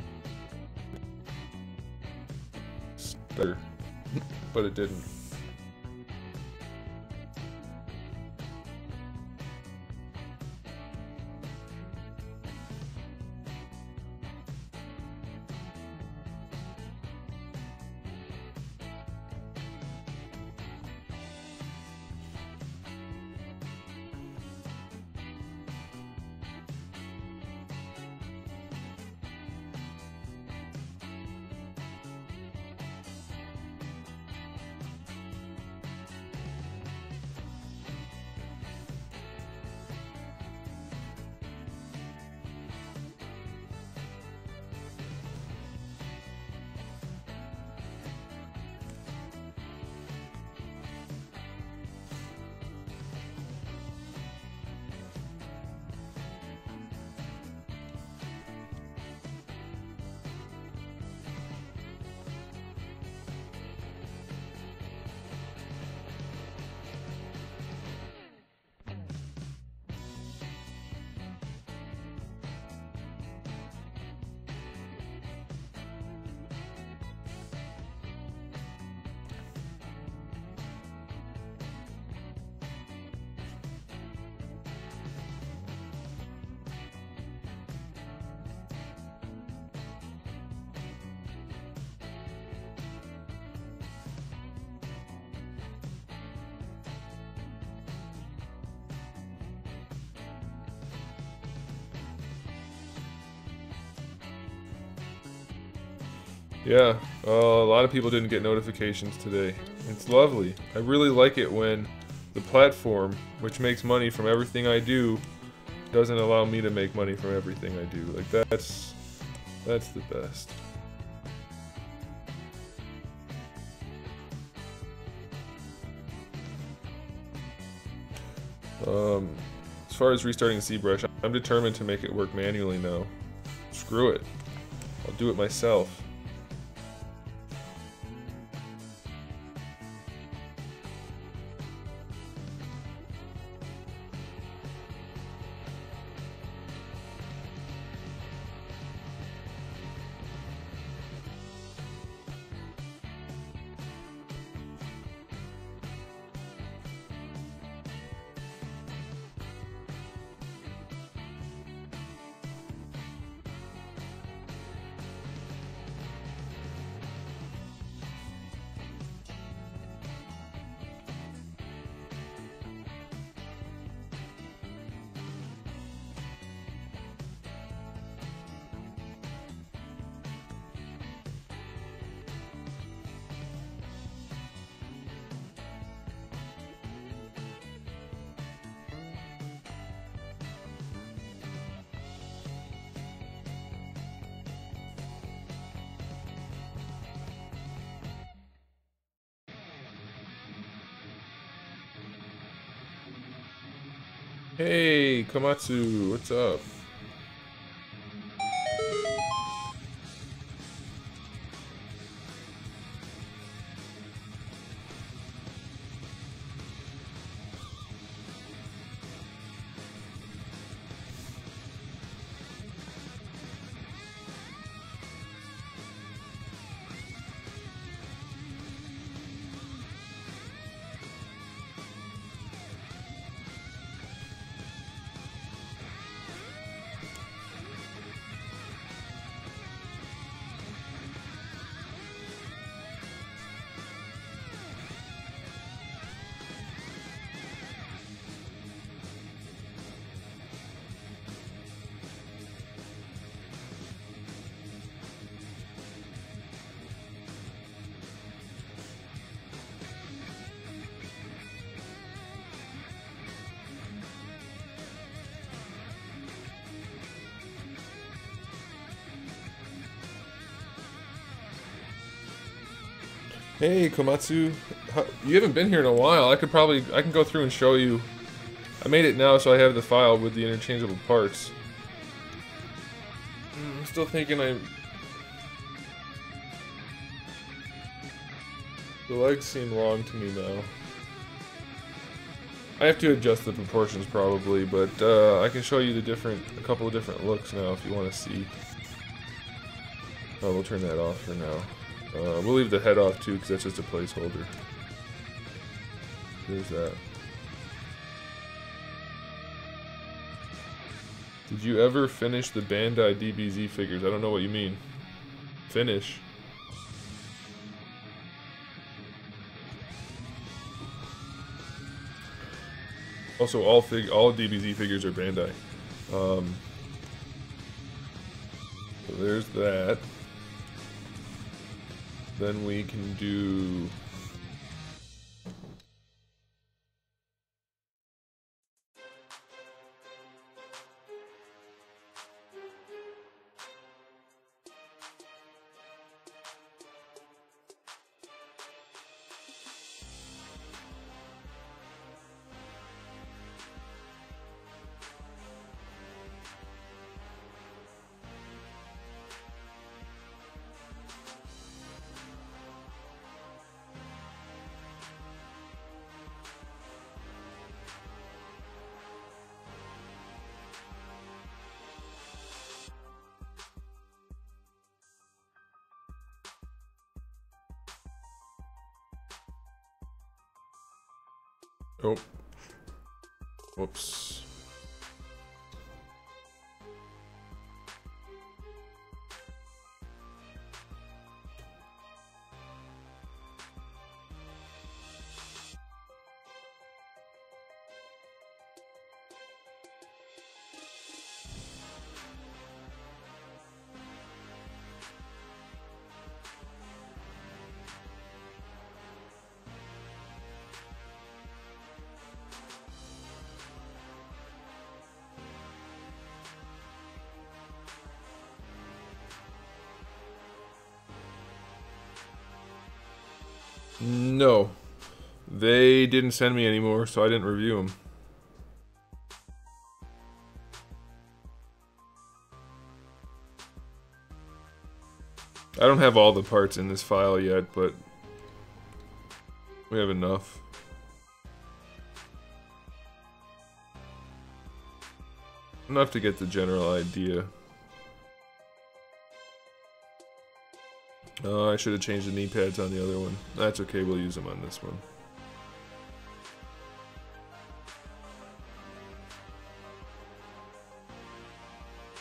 But it didn't. Yeah, a lot of people didn't get notifications today. It's lovely. I really like it when the platform, which makes money from everything I do, doesn't allow me to make money from everything I do. Like, that's the best. As far as restarting ZBrush, I'm determined to make it work manually now. Screw it. I'll do it myself. Hey, Komatsu, what's up? Hey, Komatsu. You haven't been here in a while. I can go through and show you. I made it now, so I have the file with the interchangeable parts. I'm still thinking the legs seem long to me now. I have to adjust the proportions probably, but I can show you a couple of different looks now if you want to see. Oh, we'll turn that off for now. We'll leave the head off too, because that's just a placeholder. There's that. Did you ever finish the Bandai DBZ figures? I don't know what you mean. Finish? Also, all DBZ figures are Bandai. So there's that. Then we can do... Oh. Whoops. No. They didn't send me anymore, so I didn't review them. I don't have all the parts in this file yet, but we have enough. Enough to get the general idea. I should have changed the knee pads on the other one. That's okay, we'll use them on this one.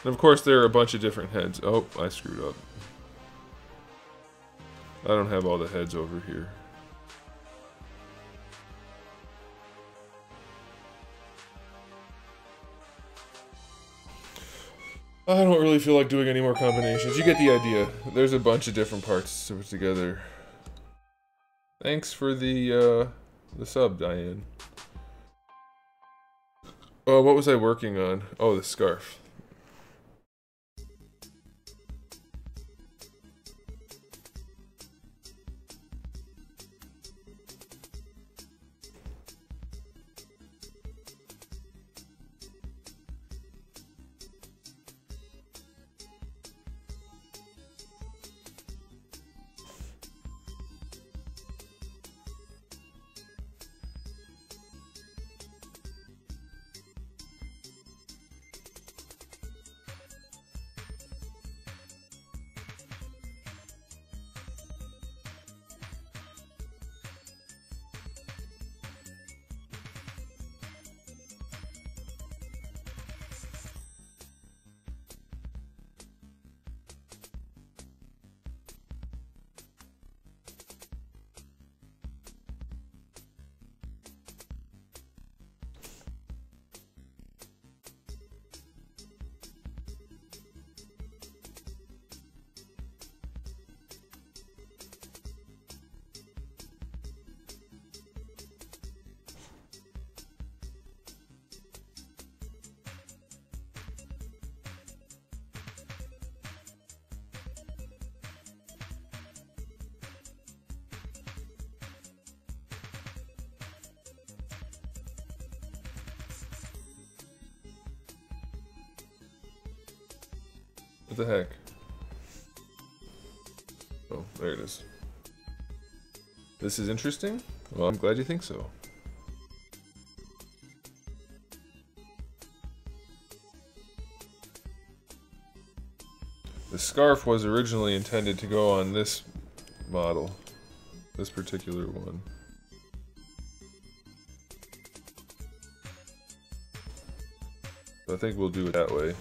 And of course there are a bunch of different heads. Oh, I screwed up. I don't have all the heads over here. I don't really feel like doing any more combinations. You get the idea. There's a bunch of different parts to put together. Thanks for the sub, Diane. Oh, what was I working on? Oh, the scarf. What the heck? Oh, there it is. This is interesting? Well, I'm glad you think so. The scarf was originally intended to go on this model. This particular one. So I think we'll do it that way.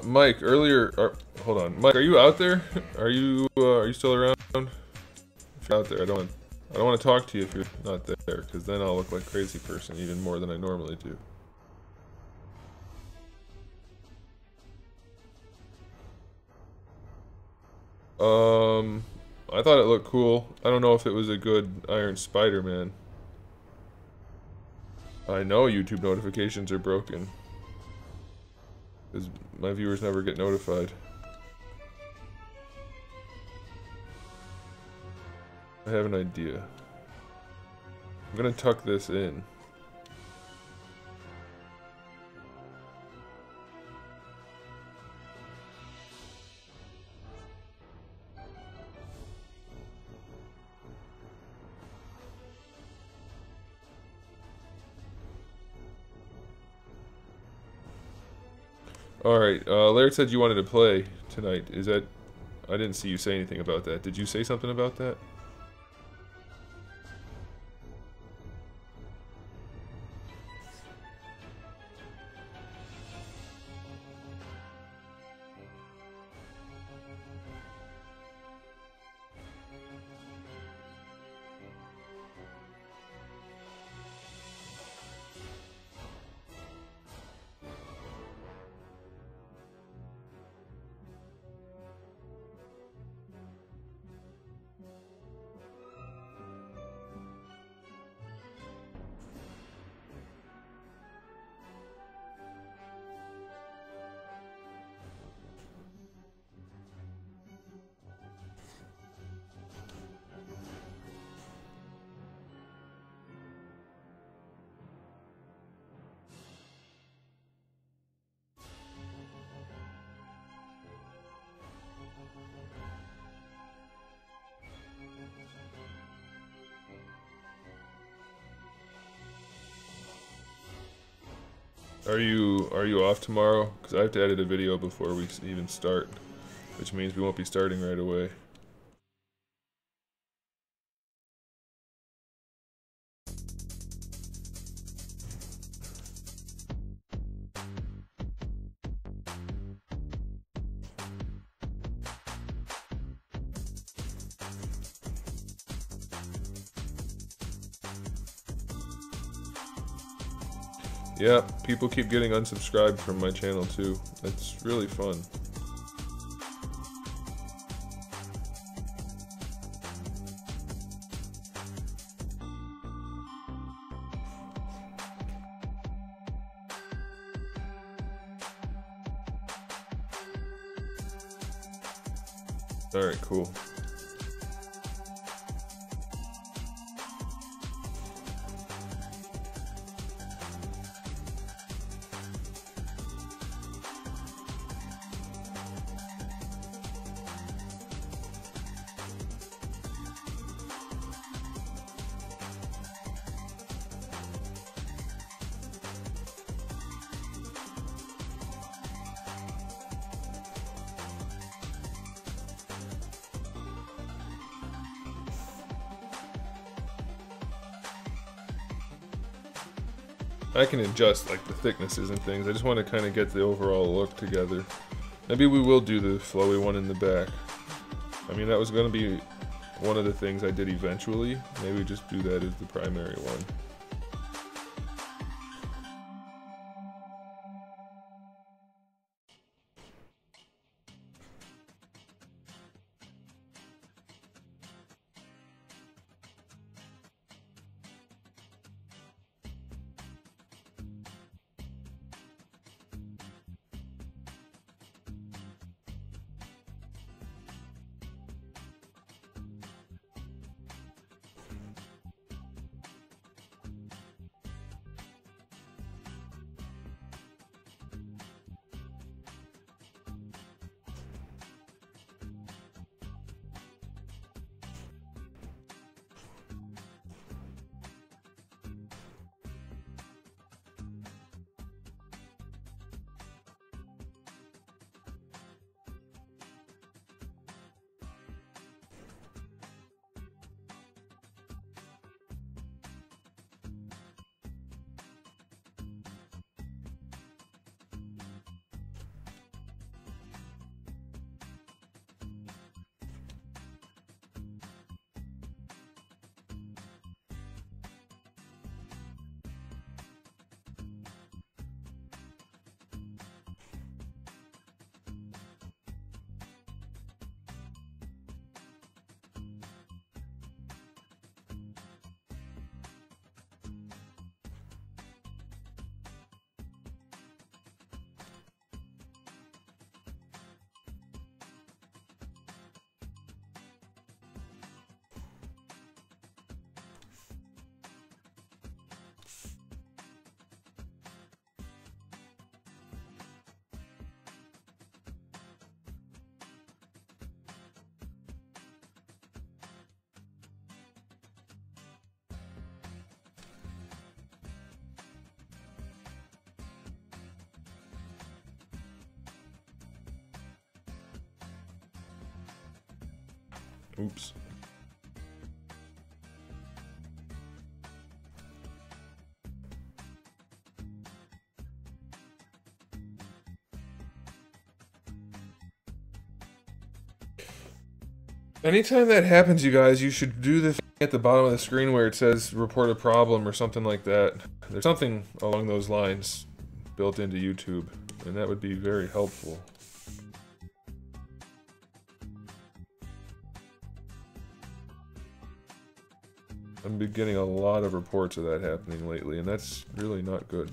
Mike, earlier, hold on, Mike, are you out there? Are you still around? If you're out there, I don't want to talk to you if you're not there, because then I'll look like a crazy person even more than I normally do. I thought it looked cool. I don't know if it was a good Iron Spider-Man. I know YouTube notifications are broken. Because my viewers never get notified. I have an idea. I'm gonna tuck this in. Alright, Laird said you wanted to play tonight. Is that... I didn't see you say anything about that. Did you say something about that? Are you off tomorrow? Because I have to edit a video before we even start, which means we won't be starting right away. Yeah, people keep getting unsubscribed from my channel too. That's really fun. Alright, cool. I can adjust like the thicknesses and things. I just want to kind of get the overall look together. Maybe we will do the flowy one in the back. I mean, that was going to be one of the things I did eventually. Maybe just do that as the primary one. Oops. Anytime that happens, you guys, you should do the thing at the bottom of the screen where it says report a problem or something like that. There's something along those lines built into YouTube, and that would be very helpful. I've been getting a lot of reports of that happening lately, and that's really not good.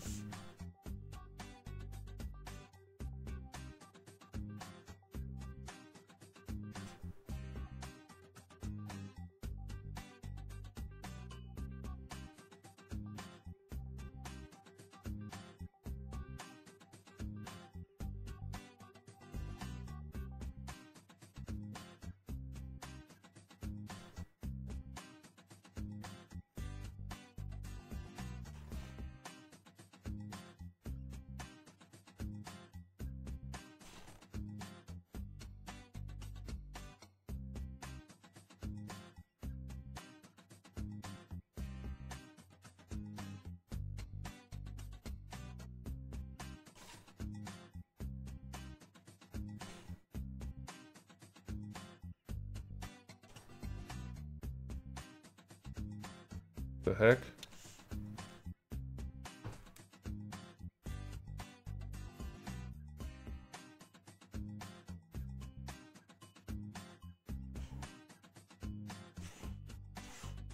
The heck?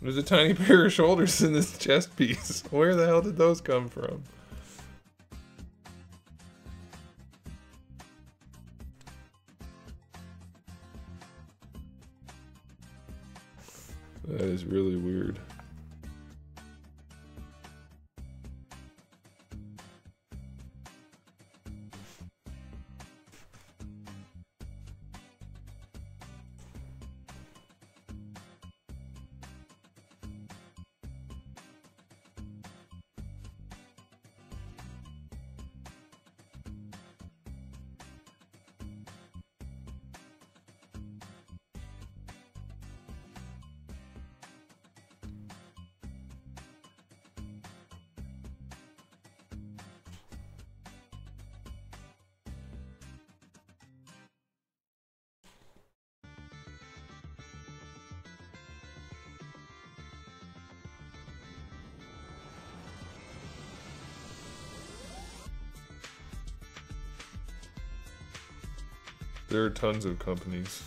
There's a tiny pair of shoulders in this chest piece. Where the hell did those come from? That is really weird. There are tons of companies.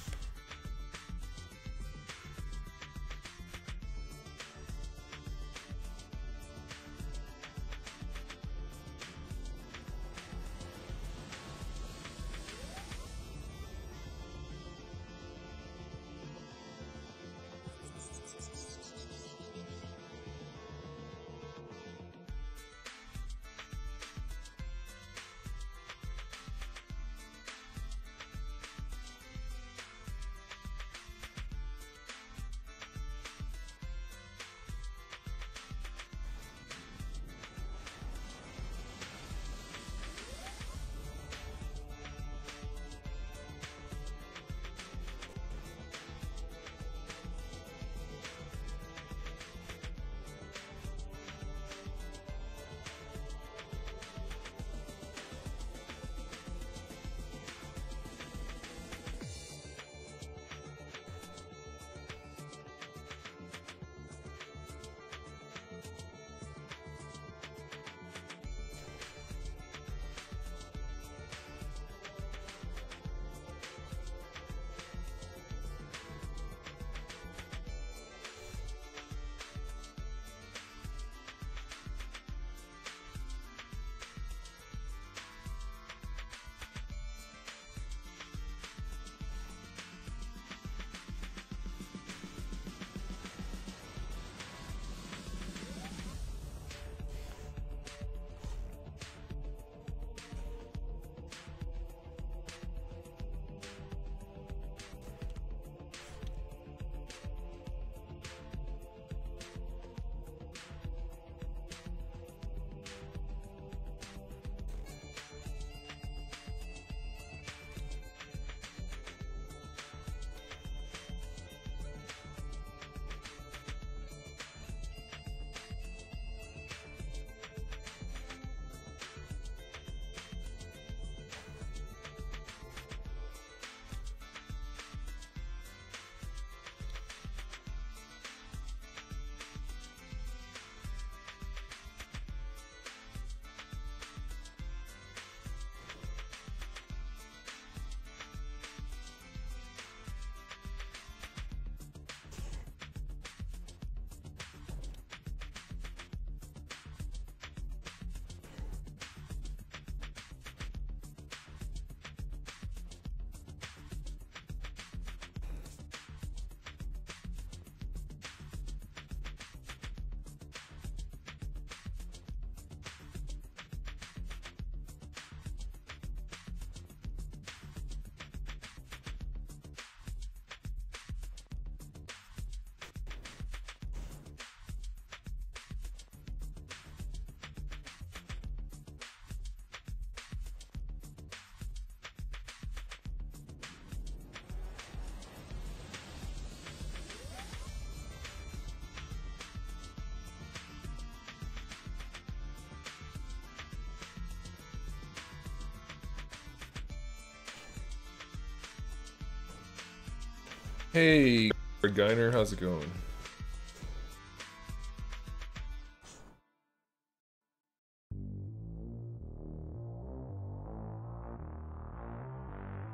Hey, Geiner, how's it going?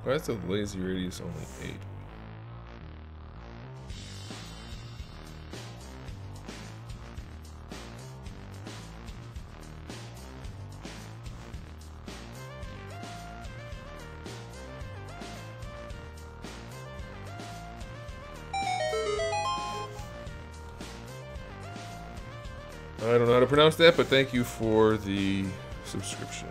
Why is the lazy radius only 8? I don't know how to pronounce that, but thank you for the subscription.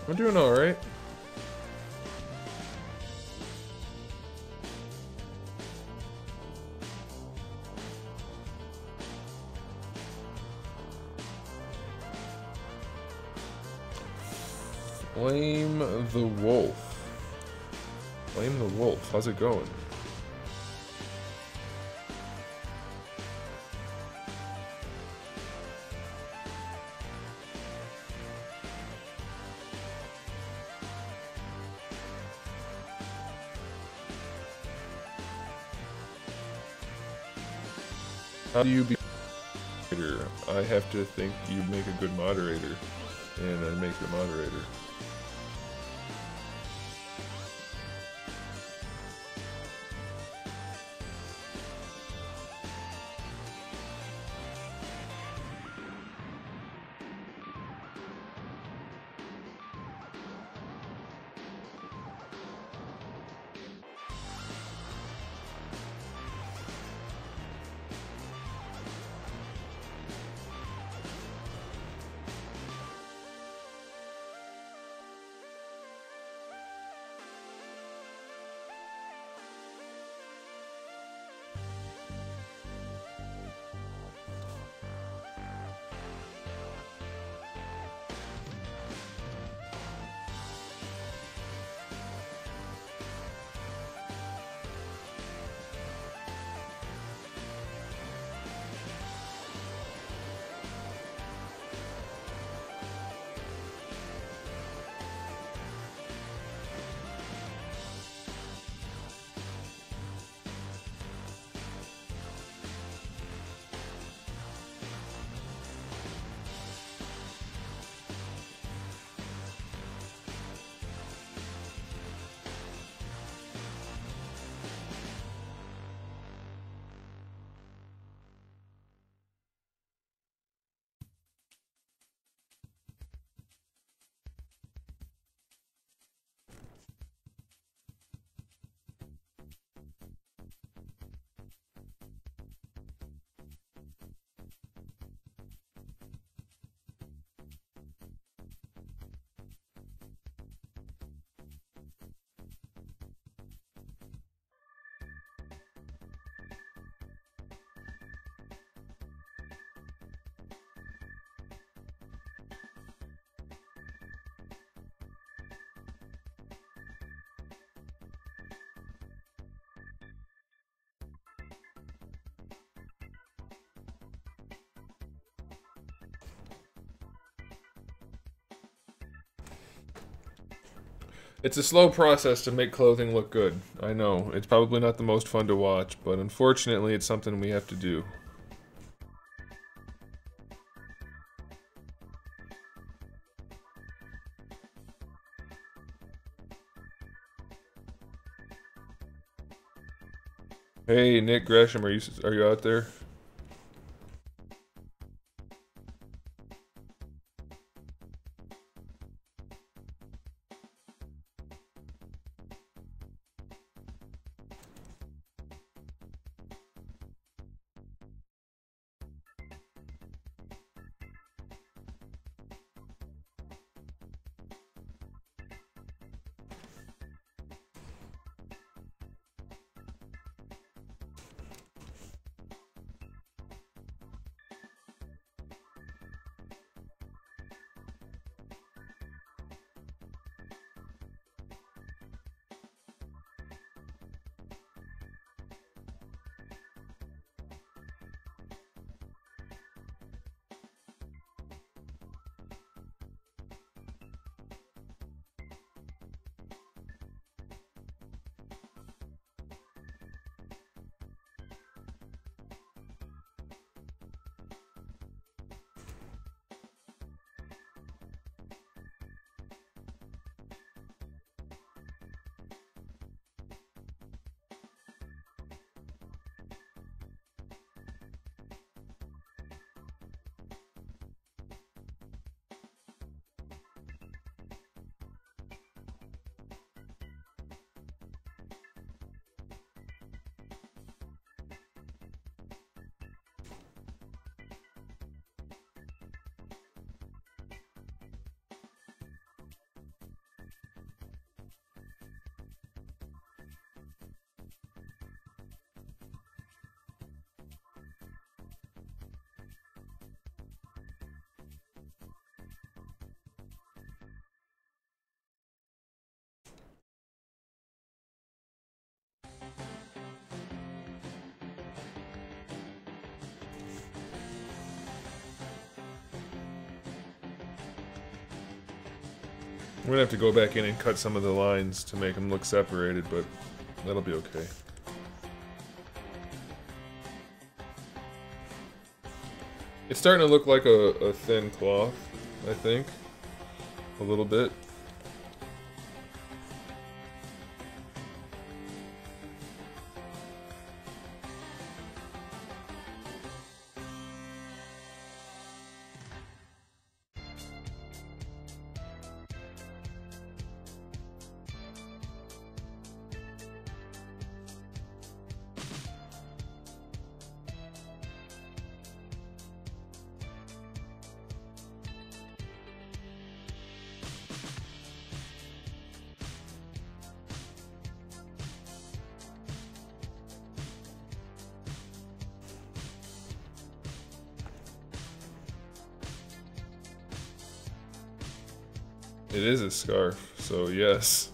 I'm doing alright. Flame the Wolf. Flame the Wolf. How's it going? How do you be a moderator? I have to think you make a good moderator, and I make a moderator. It's a slow process to make clothing look good. I know, it's probably not the most fun to watch, but unfortunately it's something we have to do. Hey, Nick Gresham, are you out there? I'm gonna have to go back in and cut some of the lines to make them look separated, but that'll be okay. It's starting to look like a thin cloth, I think. A little bit. It is a scarf, so yes.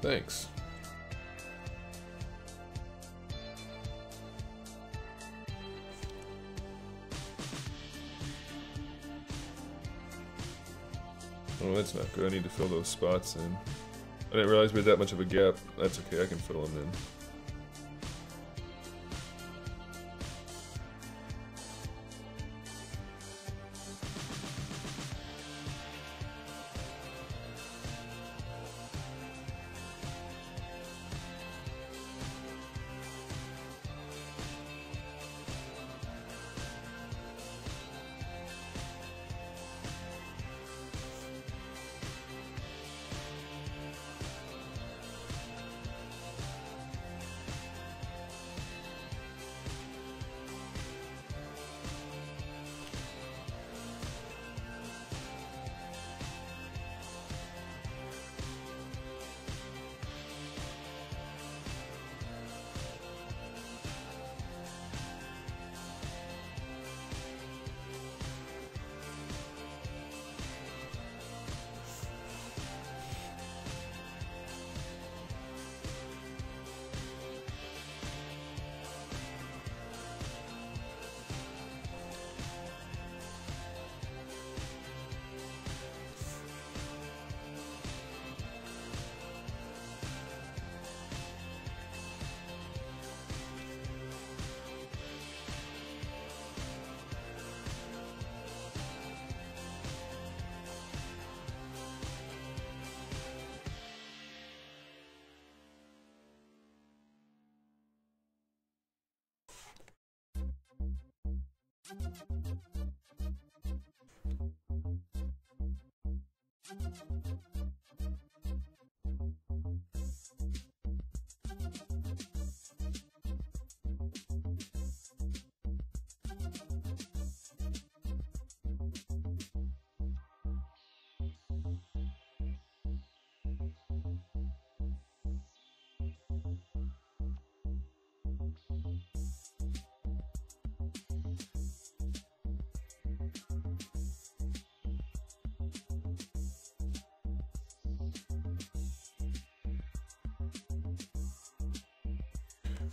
Thanks. Oh, that's not good. I need to fill those spots in. I didn't realize we had that much of a gap. That's okay, I can fill them in.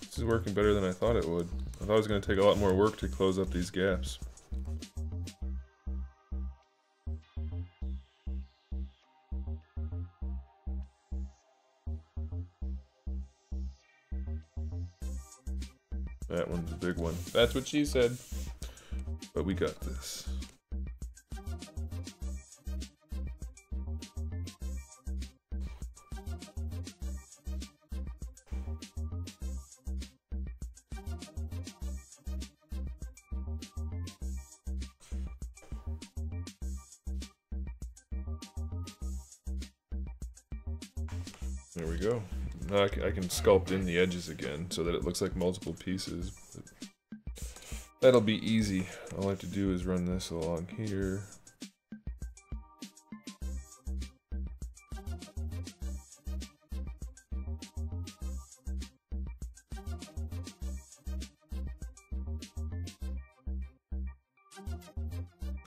This is working better than I thought it would. I thought it was going to take a lot more work to close up these gaps. That one's a big one. That's what she said. But we got this. There we go. Now I can sculpt in the edges again so that it looks like multiple pieces. That'll be easy. All I have to do is run this along here.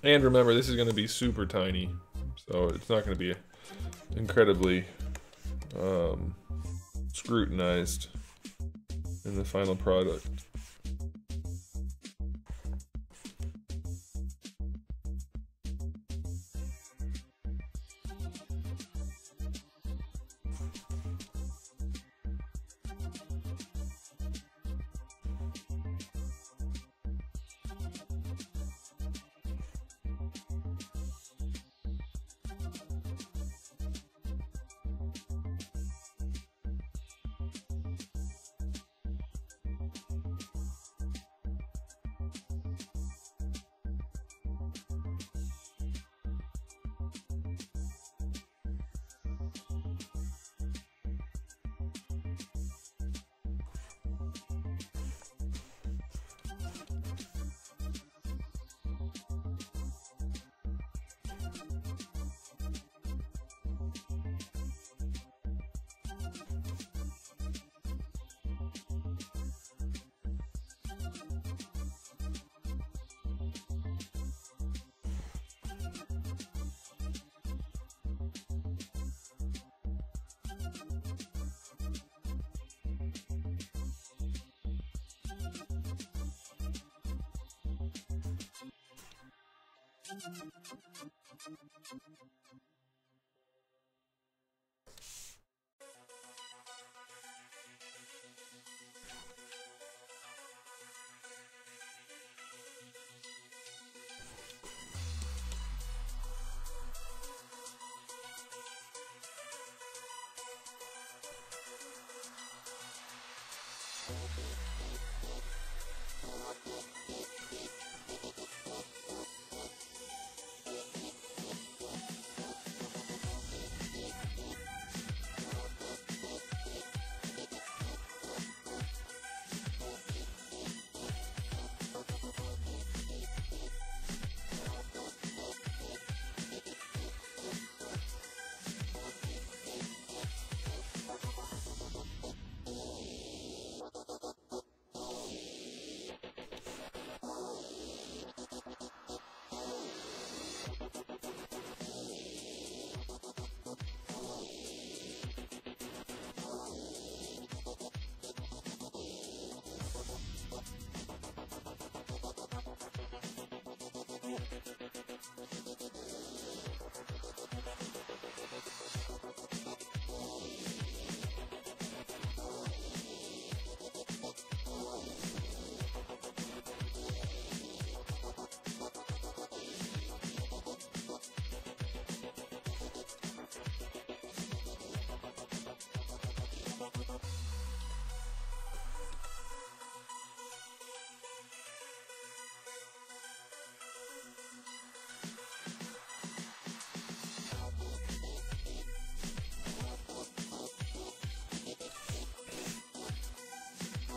And remember, this is going to be super tiny, so it's not going to be incredibly scrutinized in the final product.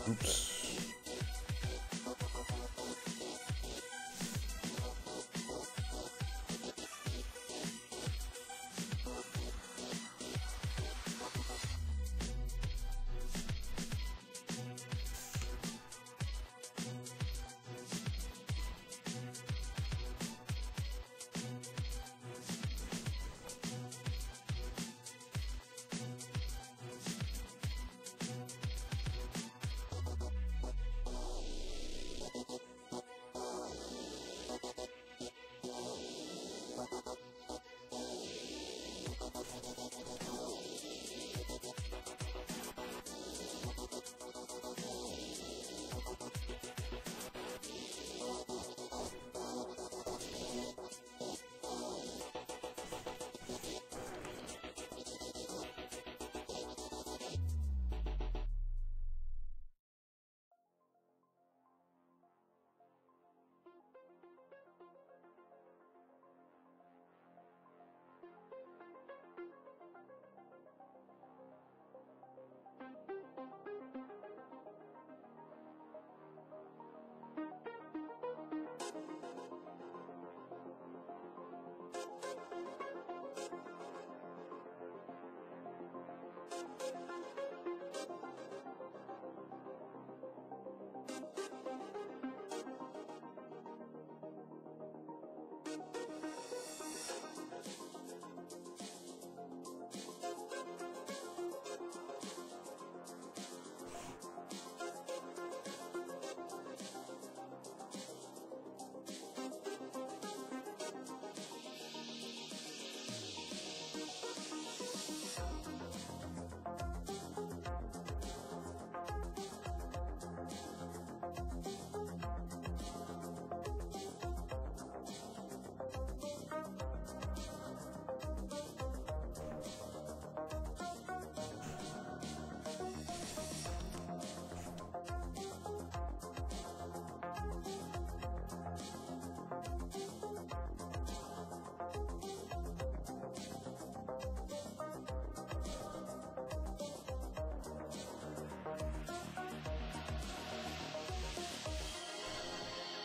Oops.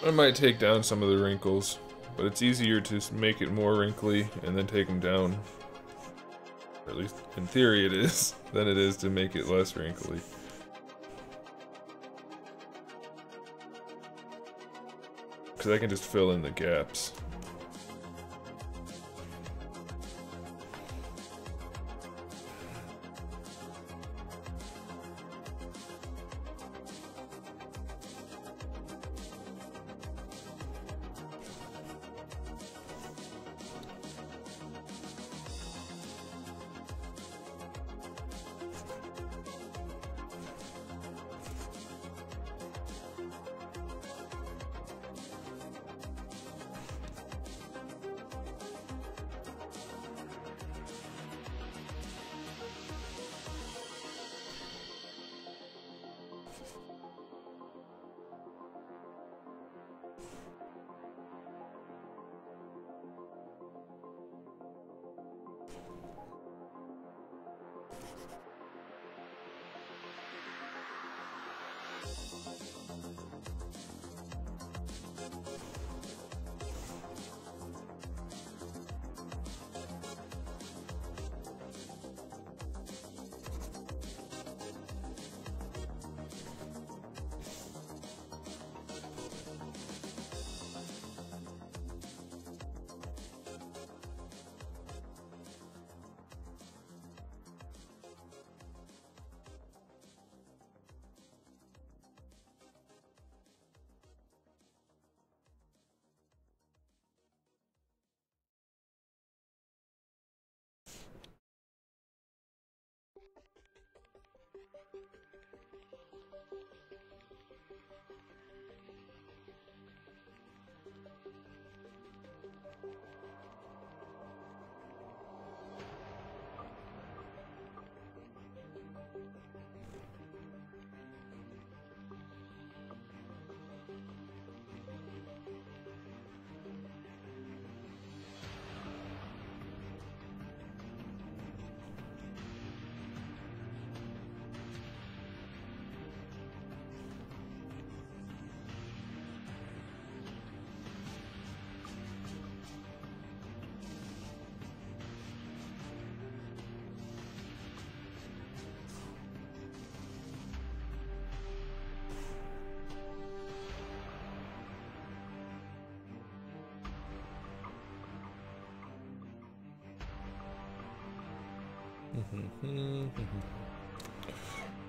I might take down some of the wrinkles, but it's easier to make it more wrinkly and then take them down. Or at least in theory it is, than it is to make it less wrinkly. Because I can just fill in the gaps.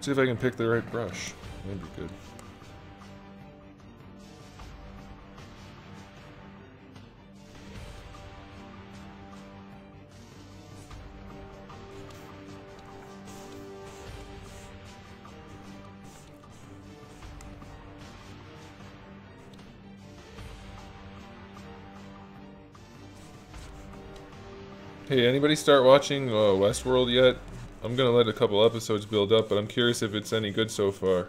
See if I can pick the right brush. That'd be good. Hey, anybody start watching Westworld yet? I'm gonna let a couple episodes build up, but I'm curious if it's any good so far.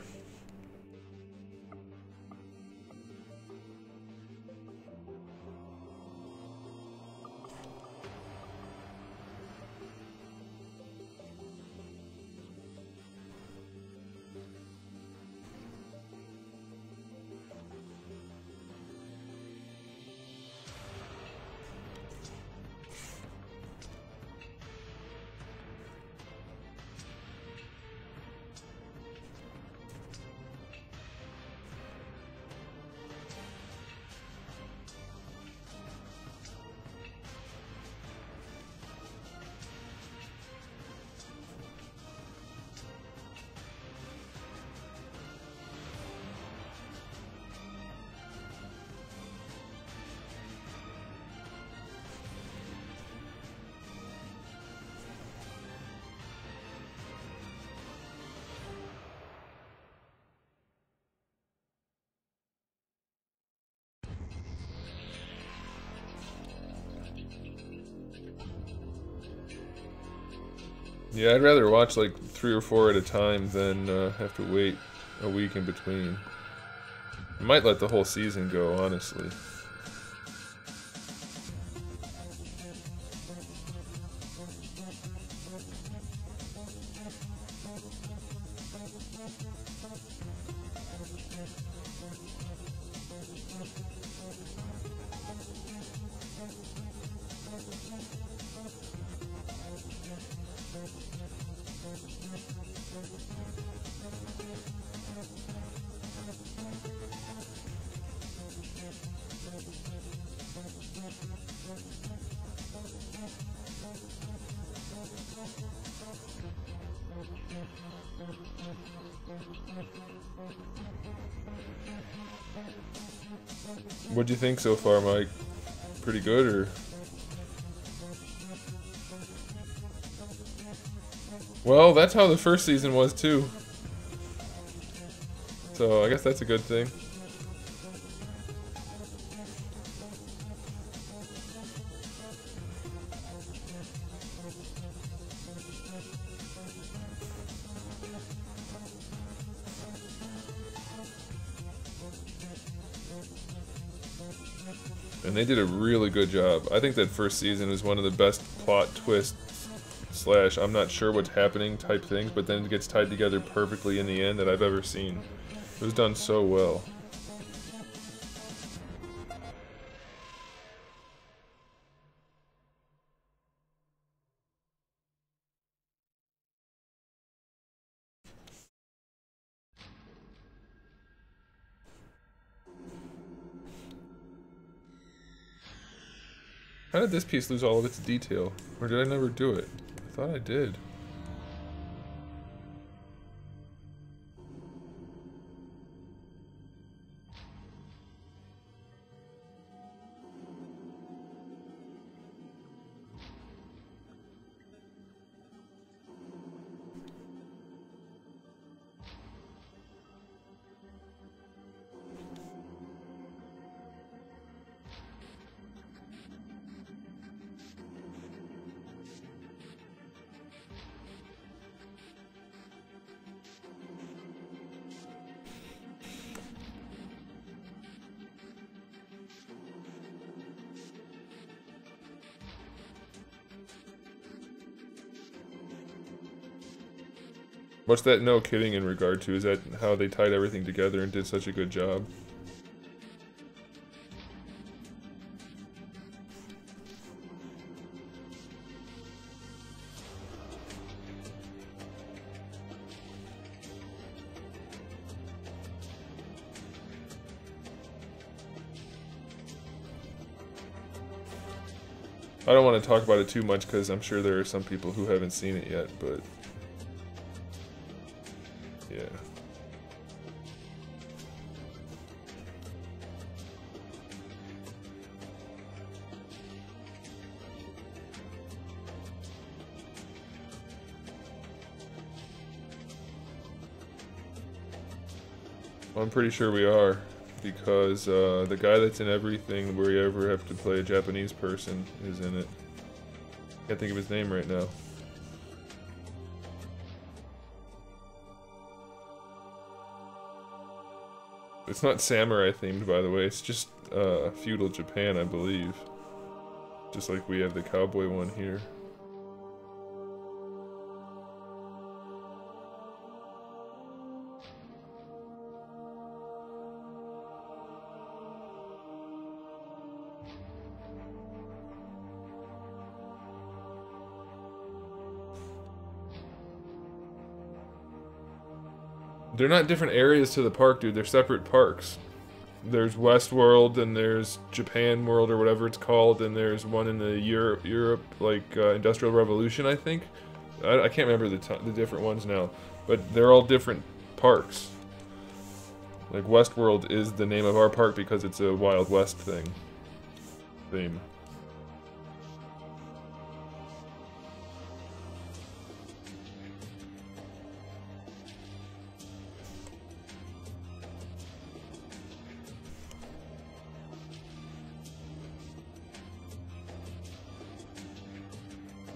Yeah, I'd rather watch like 3 or 4 at a time than have to wait a week in between. I might let the whole season go, honestly. What'd you think so far, Mike? Pretty good, or? Well, that's how the first season was too. So I guess that's a good thing. And they did a really good job. I think that first season was one of the best plot twists slash I'm not sure what's happening type things, but then it gets tied together perfectly in the end that I've ever seen. It was done so well. How did this piece lose all of its detail? Or did I never do it? I thought I did. What's that no kidding in regard to? Is that how they tied everything together and did such a good job? I don't want to talk about it too much because I'm sure there are some people who haven't seen it yet, but yeah. Well, I'm pretty sure we are, because the guy that's in everything where you ever have to play a Japanese person is in it. Can't think of his name right now. It's not samurai themed, by the way, it's just feudal Japan, I believe. Just like we have the cowboy one here. They're not different areas to the park, dude. They're separate parks. There's Westworld, and there's Japan World, or whatever it's called, and there's one in the Europe like Industrial Revolution, I think. I can't remember the different ones now, but they're all different parks. Like Westworld is the name of our park because it's a Wild West theme.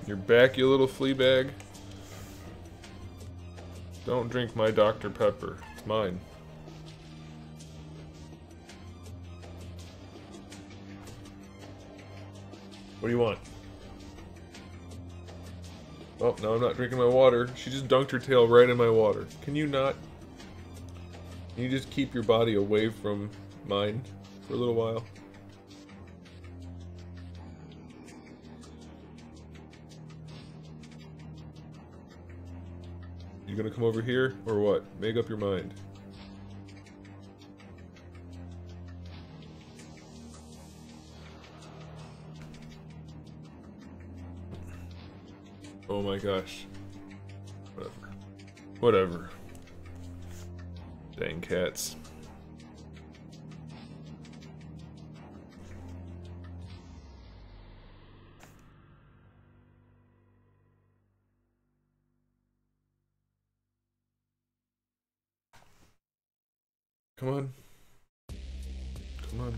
You're back, you little flea bag. Don't drink my Dr. Pepper. It's mine. What do you want? Oh, no, I'm not drinking my water. She just dunked her tail right in my water. Can you not? Can you just keep your body away from mine for a little while? You gonna come over here, or what? Make up your mind. Oh my gosh. Whatever. Whatever. Dang cats. Come on. Come on.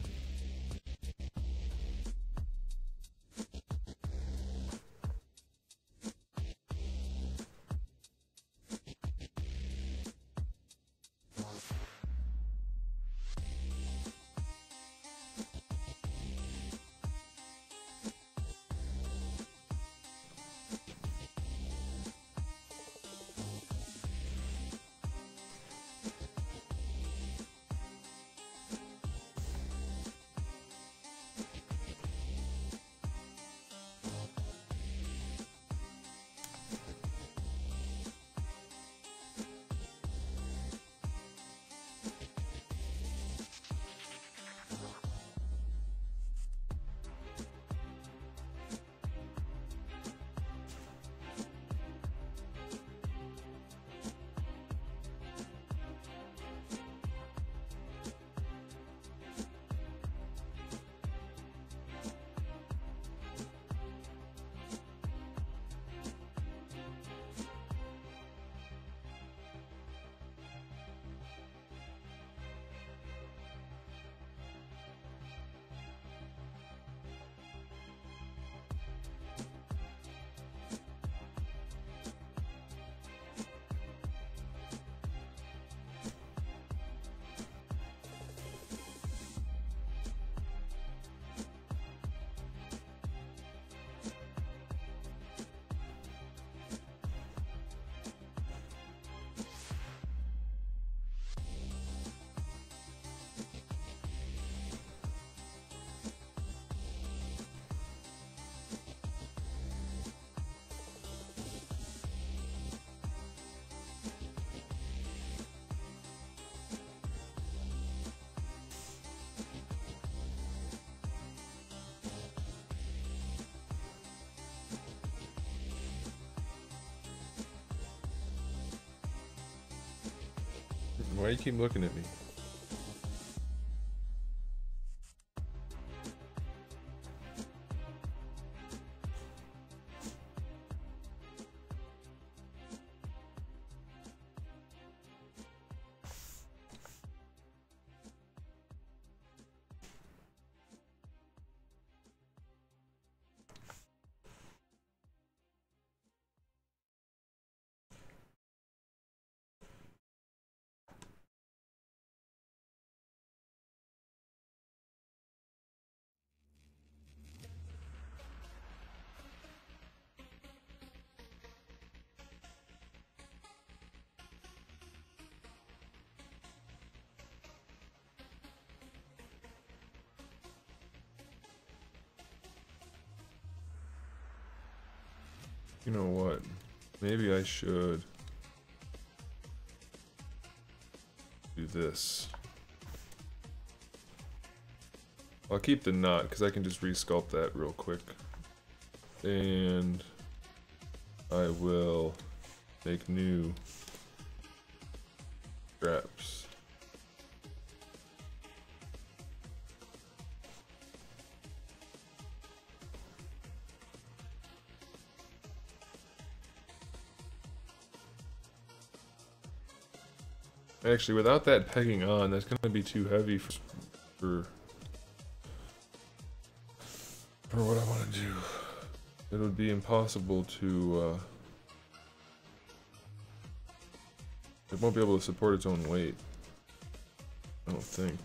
Why do you keep looking at me? You know what? Maybe I should do this. I'll keep the knot because I can just resculpt that real quick. And I will make new straps. Actually, without that pegging on, that's going to be too heavy for what I want to do. It would be impossible to, it won't be able to support its own weight. I don't think.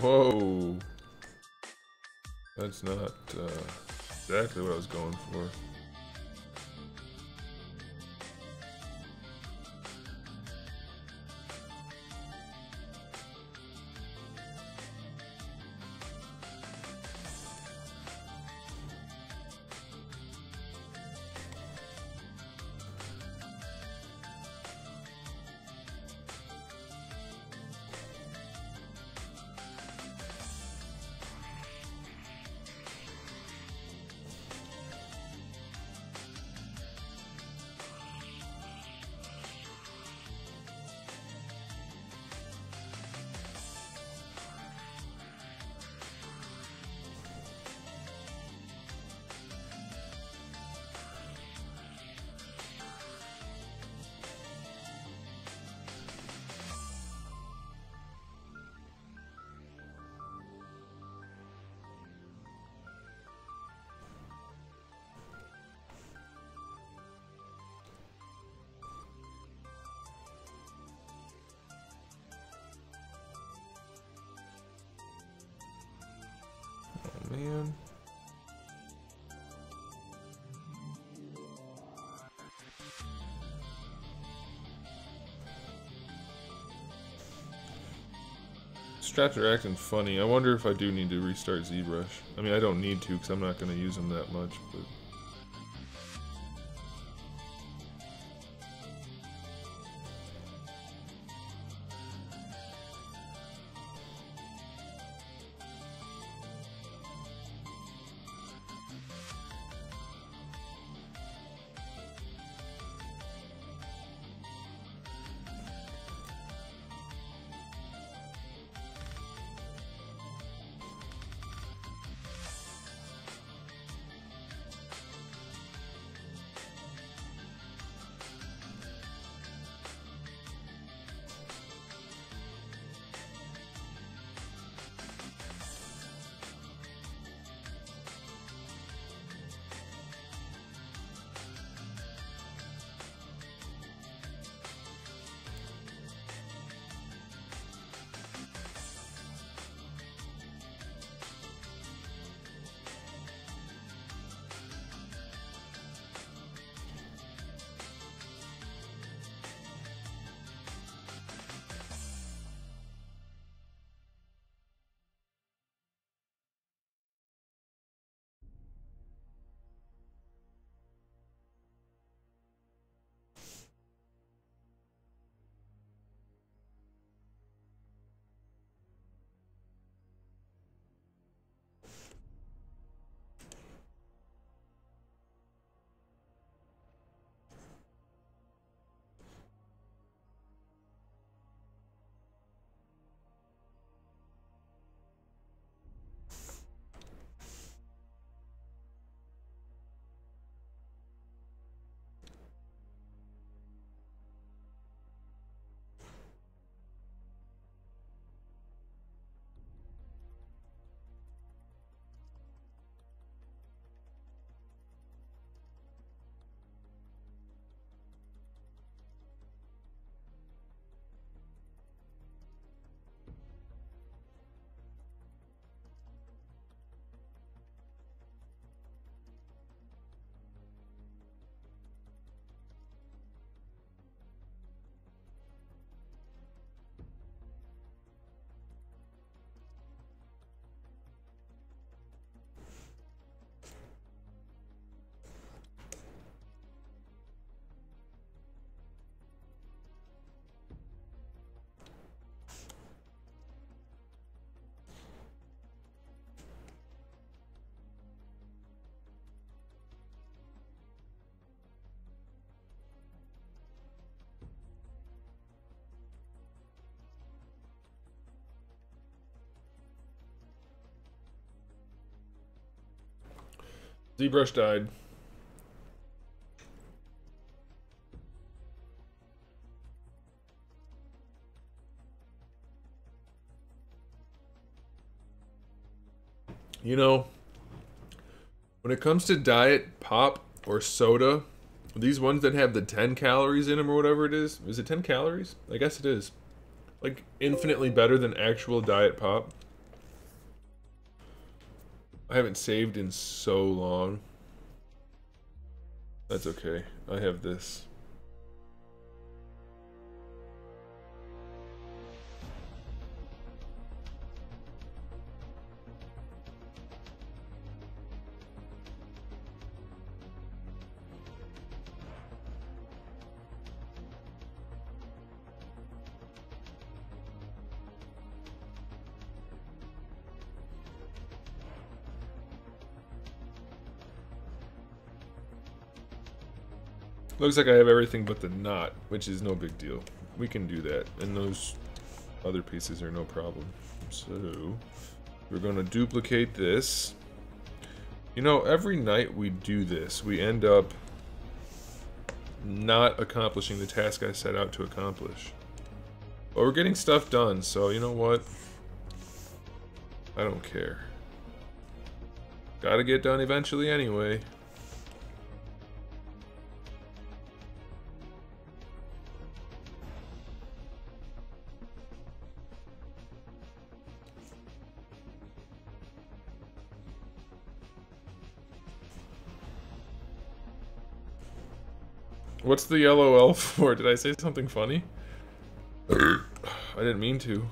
Whoa. That's not exactly what I was going for. Man. Straps are acting funny. I wonder if I do need to restart ZBrush. I mean, I don't need to because I'm not going to use them that much, but... ZBrush died. You know, when it comes to diet pop or soda, these ones that have the 10 calories in them or whatever it is it 10 calories? I guess it is. Like, infinitely better than actual diet pop. I haven't saved in so long. That's okay. I have this. Looks like I have everything but the knot, which is no big deal. We can do that, and those other pieces are no problem. So, we're going to duplicate this. You know, every night we do this, we end up not accomplishing the task I set out to accomplish. But we're getting stuff done, so you know what? I don't care. Gotta get done eventually anyway. What's the yellow L for? Did I say something funny? I didn't mean to.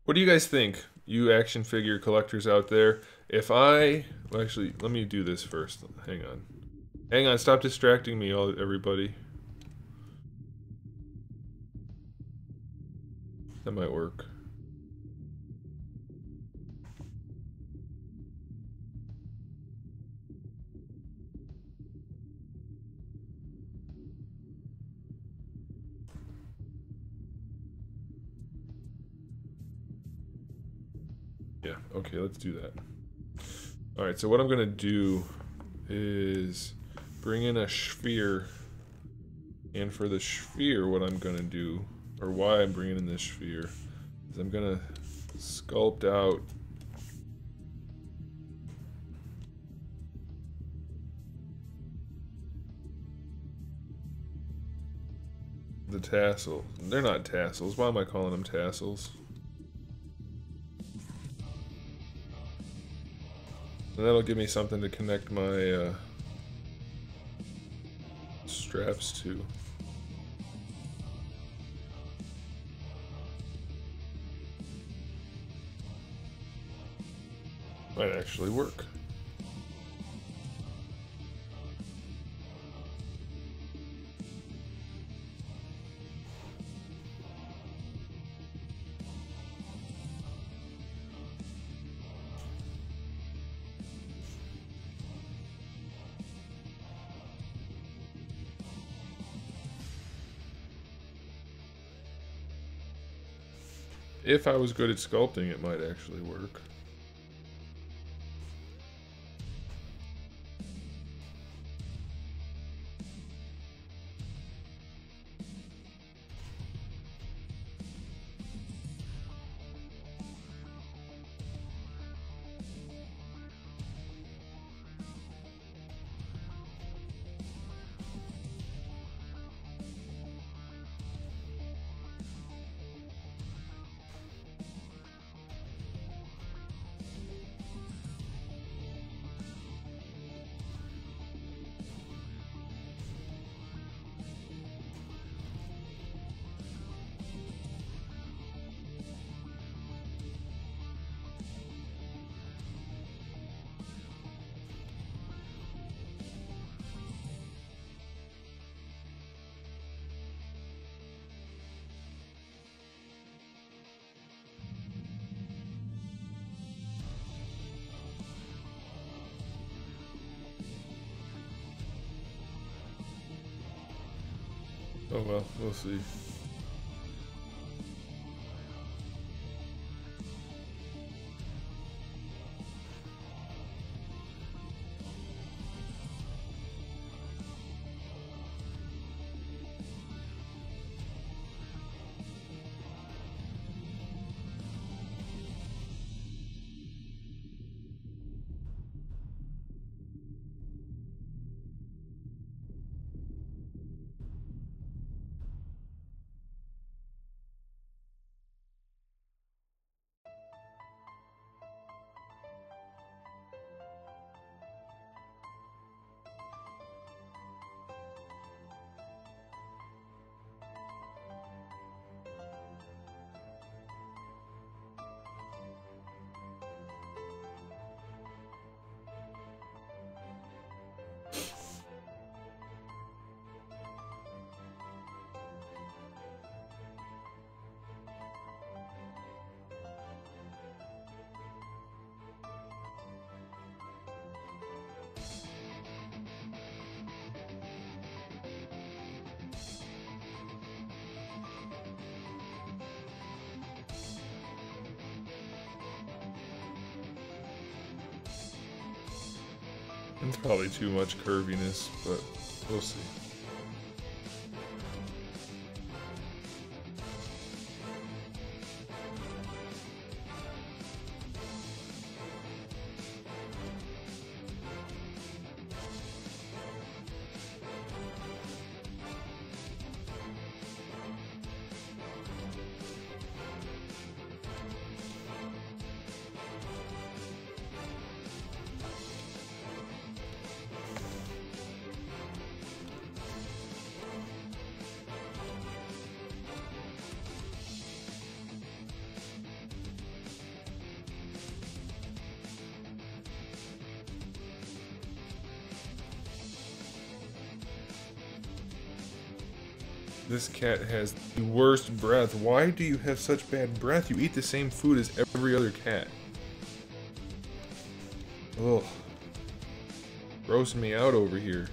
What do you guys think, you action figure collectors out there? If I... Well, actually, let me do this first. Hang on. Hang on, stop distracting me, everybody. That might work. Yeah, okay, let's do that. Alright, so what I'm gonna do is bring in a sphere. And for the sphere, what I'm gonna do, or why I'm bringing in this sphere, is I'm gonna sculpt out the tassel. They're not tassels. Why am I calling them tassels? And that'll give me something to connect my straps to. Might actually work. If I was good at sculpting, it might actually work. Oh well, we'll see. It's probably too much curviness, but we'll see. This cat has the worst breath. Why do you have such bad breath? You eat the same food as every other cat. Ugh. Grossing me out over here.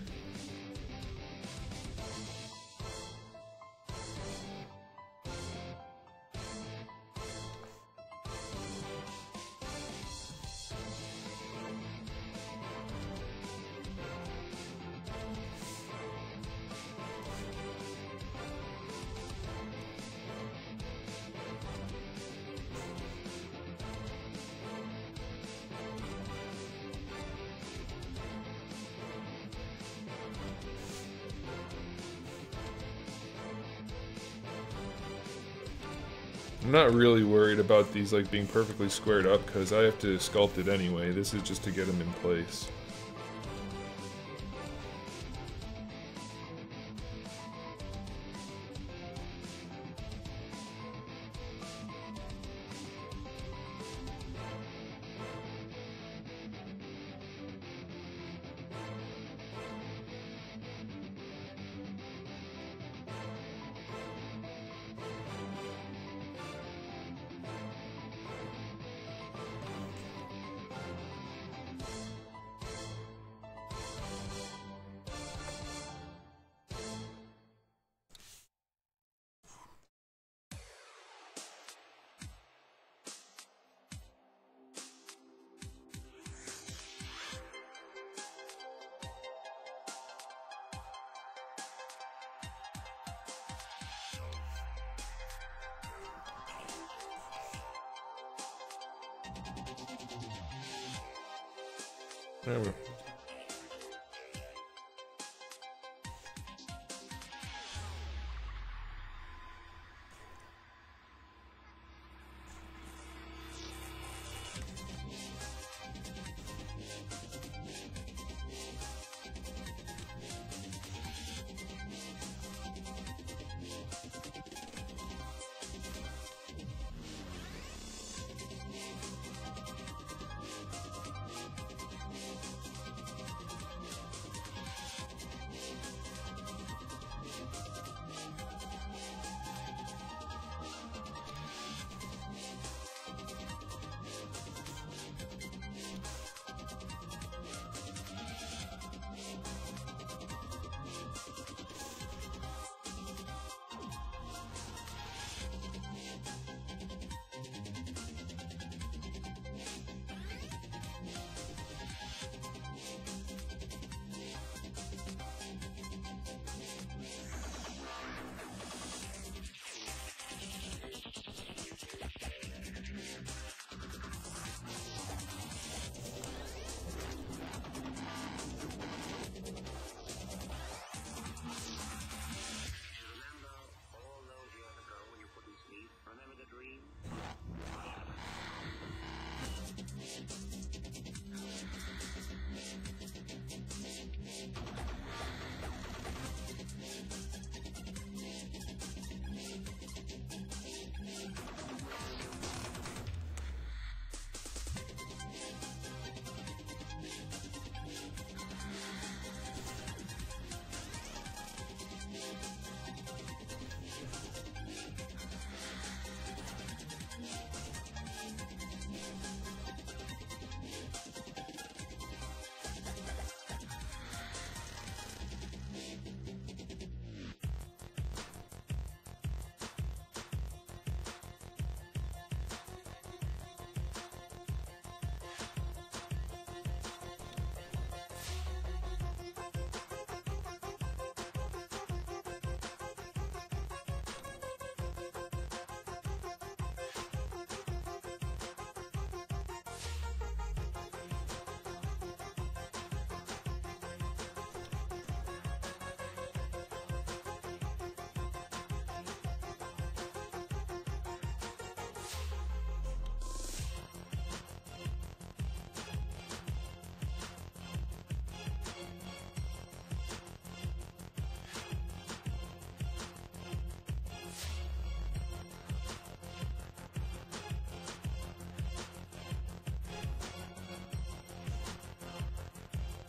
I'm not really worried about these like being perfectly squared up because I have to sculpt it anyway. This is just to get them in place. Never.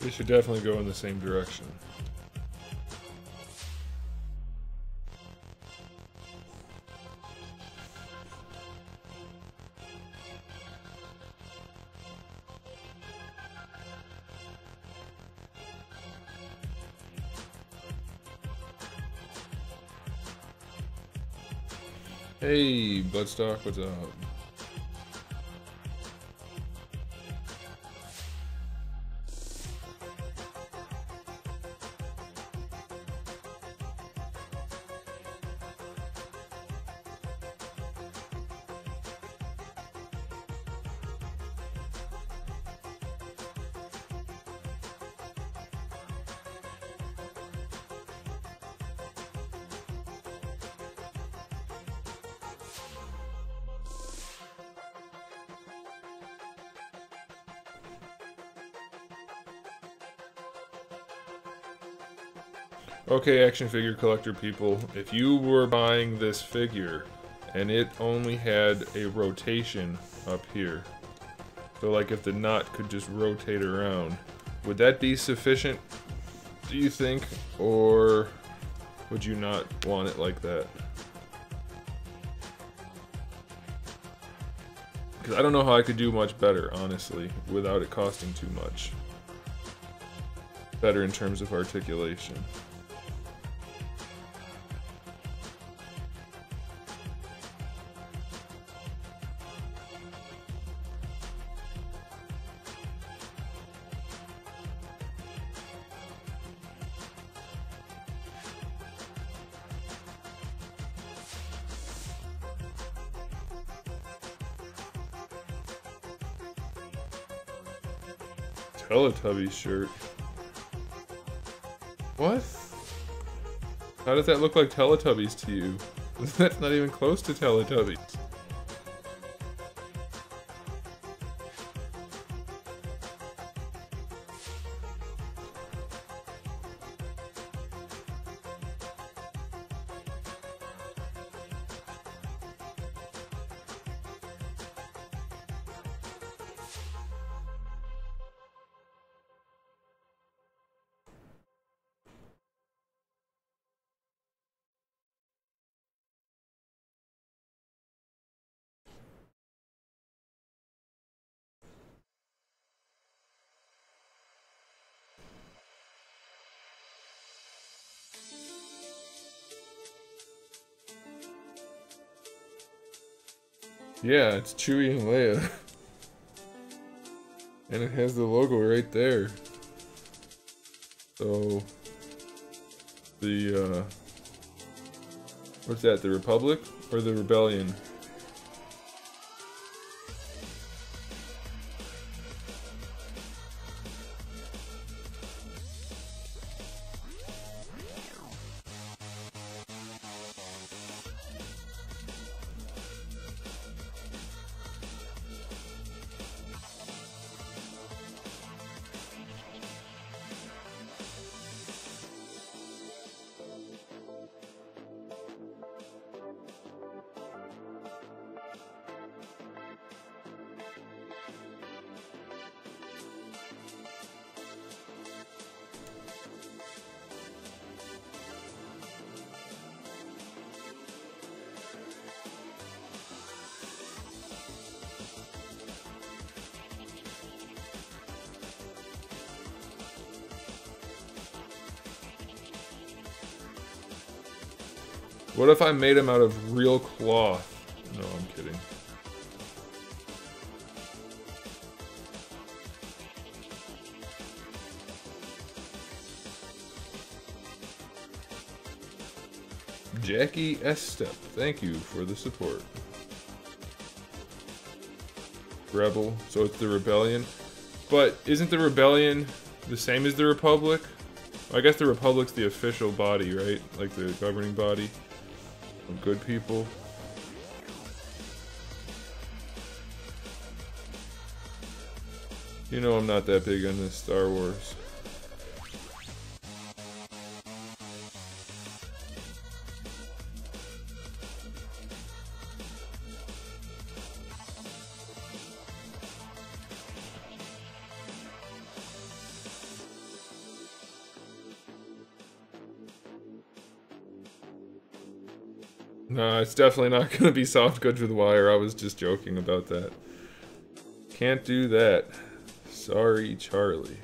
They should definitely go in the same direction. Hey, Bloodstock, what's up? Okay, action figure collector people, if you were buying this figure and it only had a rotation up here, so like if the nut could just rotate around, would that be sufficient, do you think, or would you not want it like that? Because I don't know how I could do much better, honestly, without it costing too much. Better in terms of articulation. Teletubbies shirt. What? How does that look like Teletubbies to you? That's not even close to Teletubbies. Yeah, it's Chewie and Leia. And it has the logo right there. So, the, what's that, the Republic or the Rebellion? What if I made him out of real cloth? No, I'm kidding. Jackie S. Step, thank you for the support. Rebel, so it's the Rebellion. But isn't the Rebellion the same as the Republic? I guess the Republic's the official body, right? Like the governing body of good people. You know I'm not that big on this Star Wars. No, it's definitely not going to be soft goods with wire. I was just joking about that. Can't do that. Sorry, Charlie.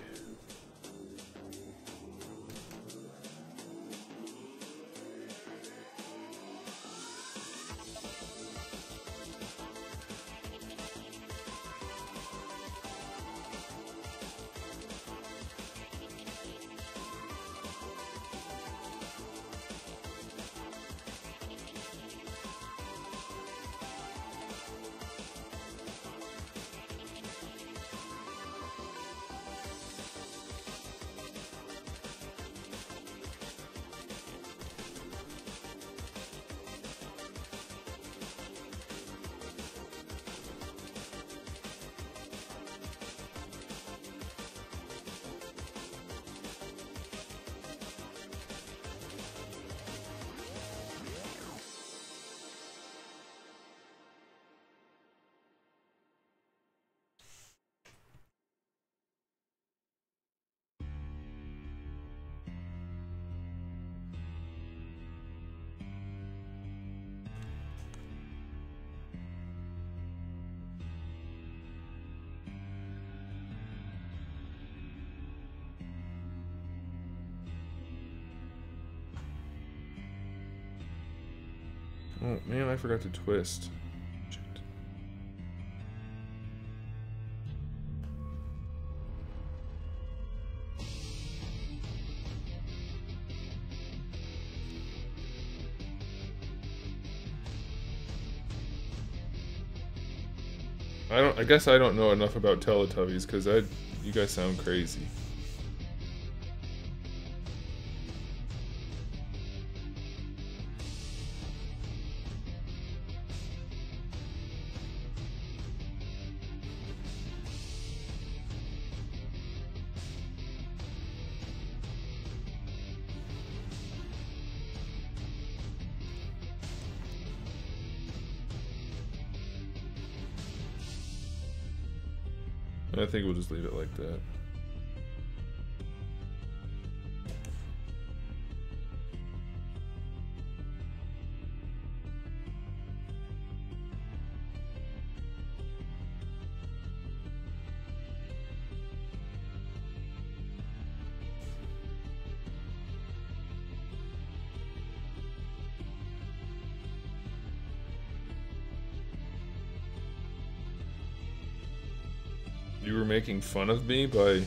Oh man, I forgot to twist. Shit. I guess I don't know enough about Teletubbies because you guys sound crazy. I think we'll just leave it like that. You were making fun of me by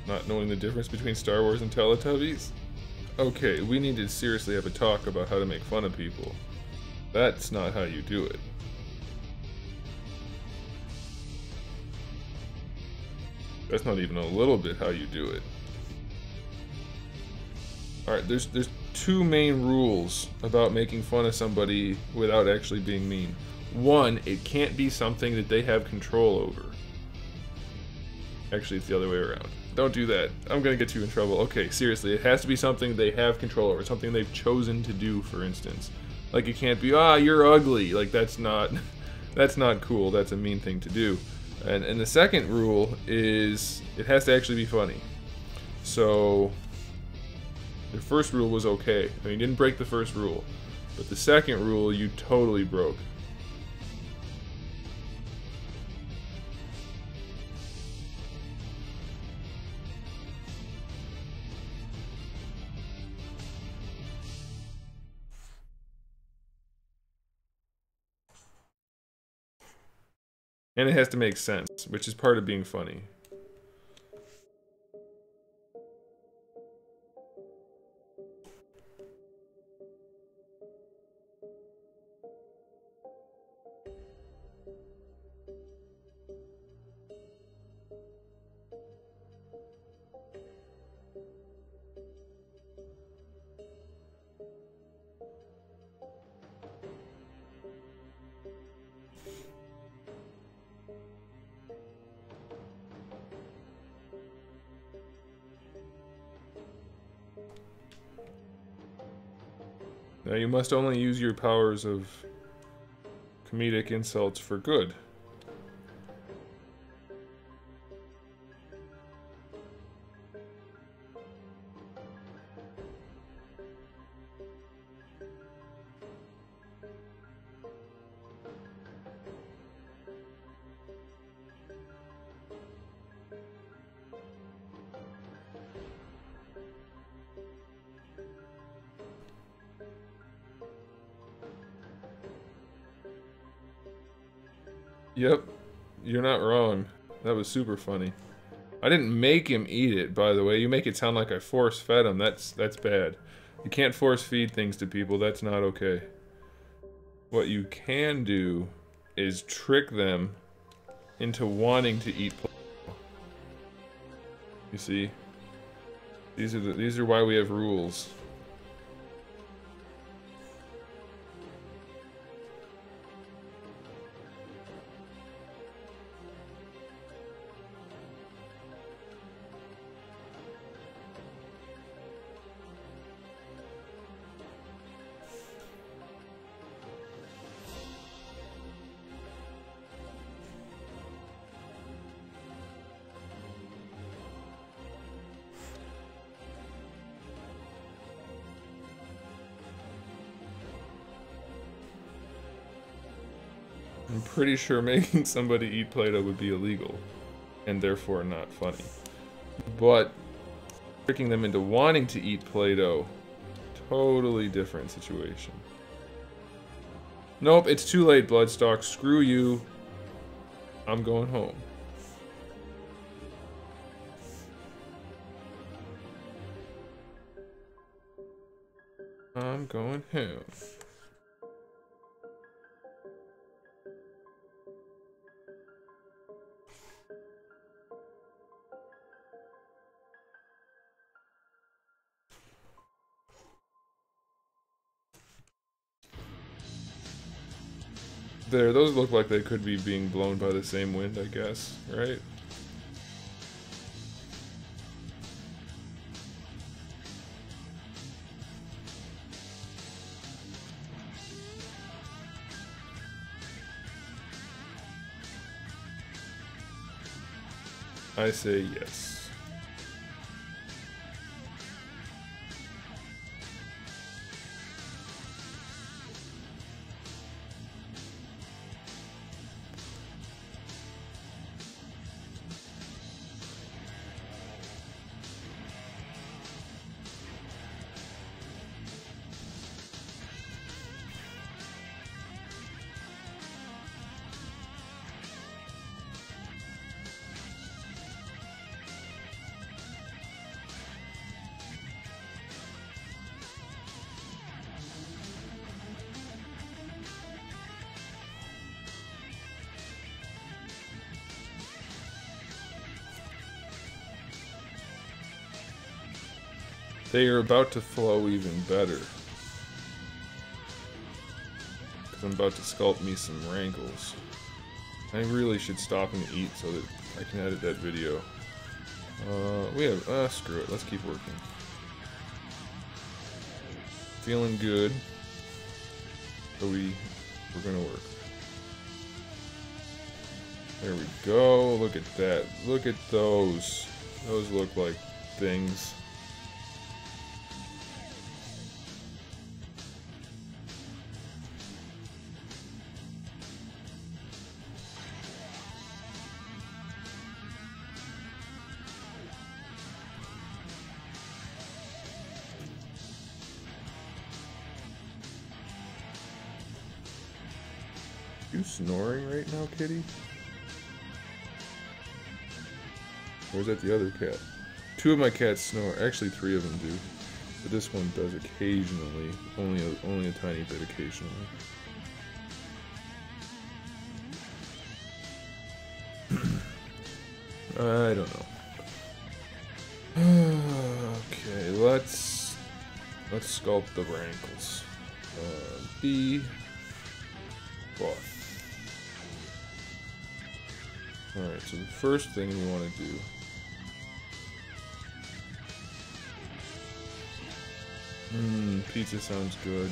not knowing the difference between Star Wars and Teletubbies? Okay, we need to seriously have a talk about how to make fun of people. That's not how you do it. That's not even a little bit how you do it. Alright, there's two main rules about making fun of somebody without actually being mean. One, it can't be something that they have control over. Actually, it's the other way around. Don't do that. I'm gonna get you in trouble. Okay, seriously, it has to be something they have control over. Something they've chosen to do, for instance. Like, it can't be, you're ugly. Like, that's not cool. That's a mean thing to do. And the second rule is, it has to actually be funny. So, the first rule was okay. I mean, you didn't break the first rule. But the second rule, you totally broke. And it has to make sense, which is part of being funny. Now you must only use your powers of comedic insults for good. Yep, you're not wrong. That was super funny. I didn't make him eat it, by the way. You make it sound like I force-fed him. That's bad. You can't force-feed things to people. That's not okay. What you can do is trick them into wanting to eat Play-Doh. You see? These are why we have rules. I'm pretty sure making somebody eat Play-Doh would be illegal, and therefore not funny. But tricking them into wanting to eat Play-Doh, totally different situation. Nope, it's too late, Bloodstock. Screw you. I'm going home. I'm going home. There, those look like they could be being blown by the same wind, I guess, right? I say yes. They are about to flow even better. Because I'm about to sculpt me some rankles. I really should stop and eat so that I can edit that video. Screw it, let's keep working. Feeling good. So we're gonna work. There we go, look at that. Look at those. Those look like things. You snoring right now, kitty? Or is that the other cat? Two of my cats snore. Actually, three of them do. But this one does occasionally. Only a tiny bit occasionally. I don't know. Okay, let's sculpt the rankles. B. Cloth. Alright, so the first thing we want to do pizza sounds good.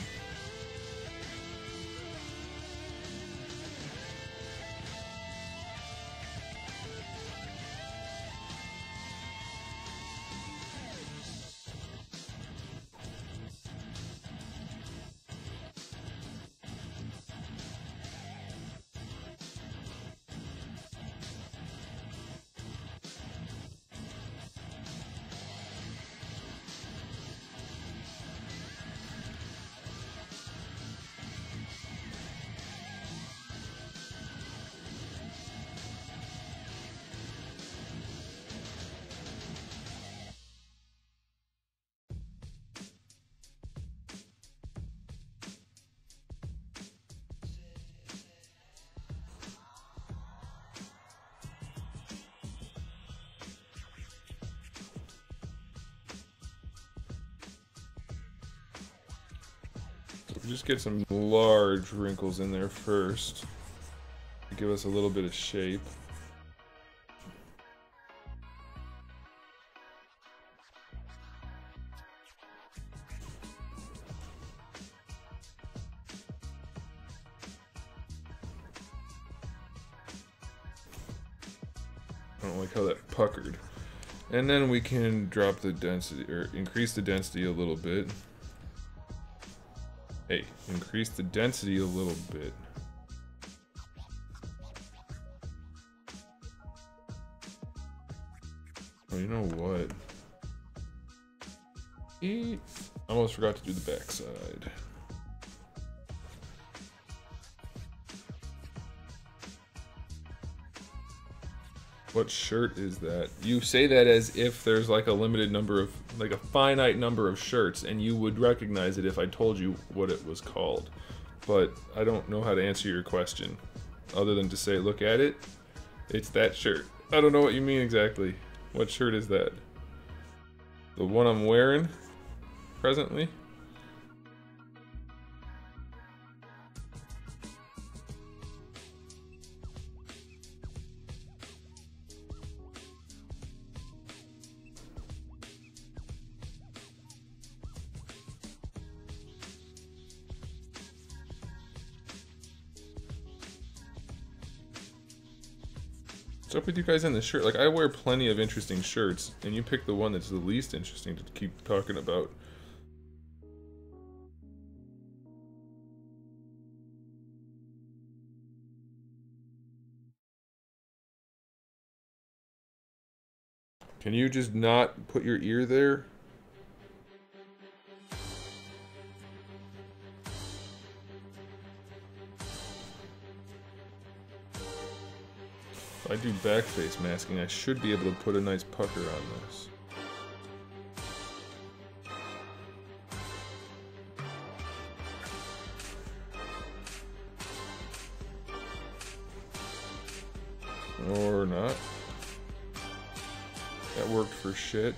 Just get some large wrinkles in there first to give us a little bit of shape. I don't like how that puckered. And then we can drop the density, or increase the density a little bit. Hey, increase the density a little bit. Oh, you know what? I almost forgot to do the backside. What shirt is that? You say that as if there's like a limited number of, like a finite number of shirts, and you would recognize it if I told you what it was called. But I don't know how to answer your question, other than to say, look at it. It's that shirt. I don't know what you mean exactly. What shirt is that? The one I'm wearing presently? What's up with you guys in the shirt? Like, I wear plenty of interesting shirts, and you pick the one that's the least interesting to keep talking about. Can you just not put your ear there? If I do back face masking, I should be able to put a nice pucker on this. Or not. That worked for shit.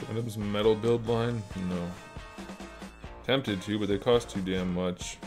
Adam's metal build line? No. Tempted to, but they cost too damn much.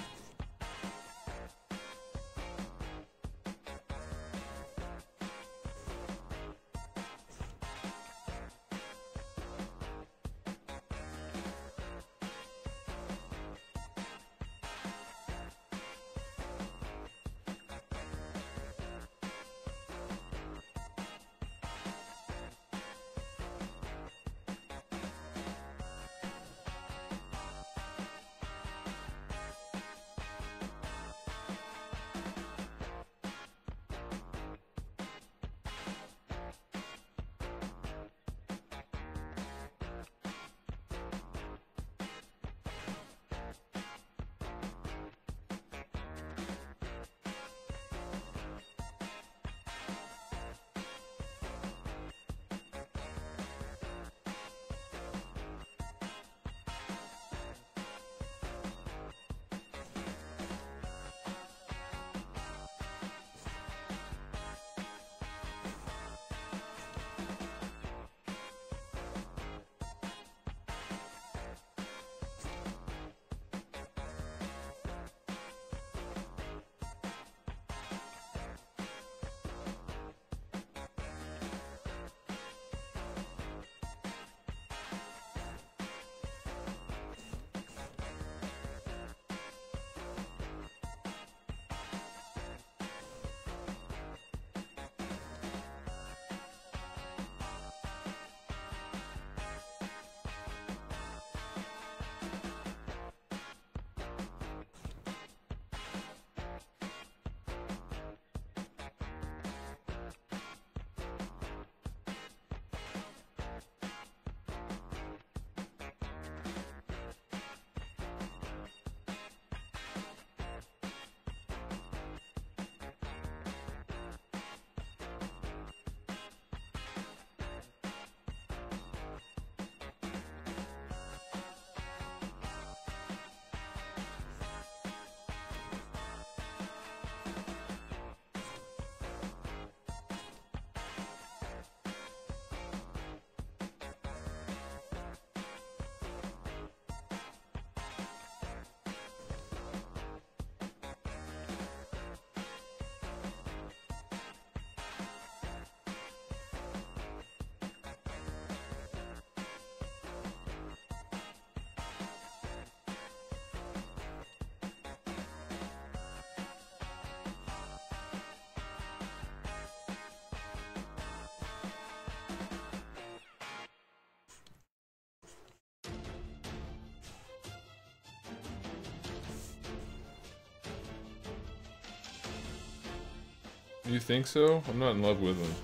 You think so? I'm not in love with him.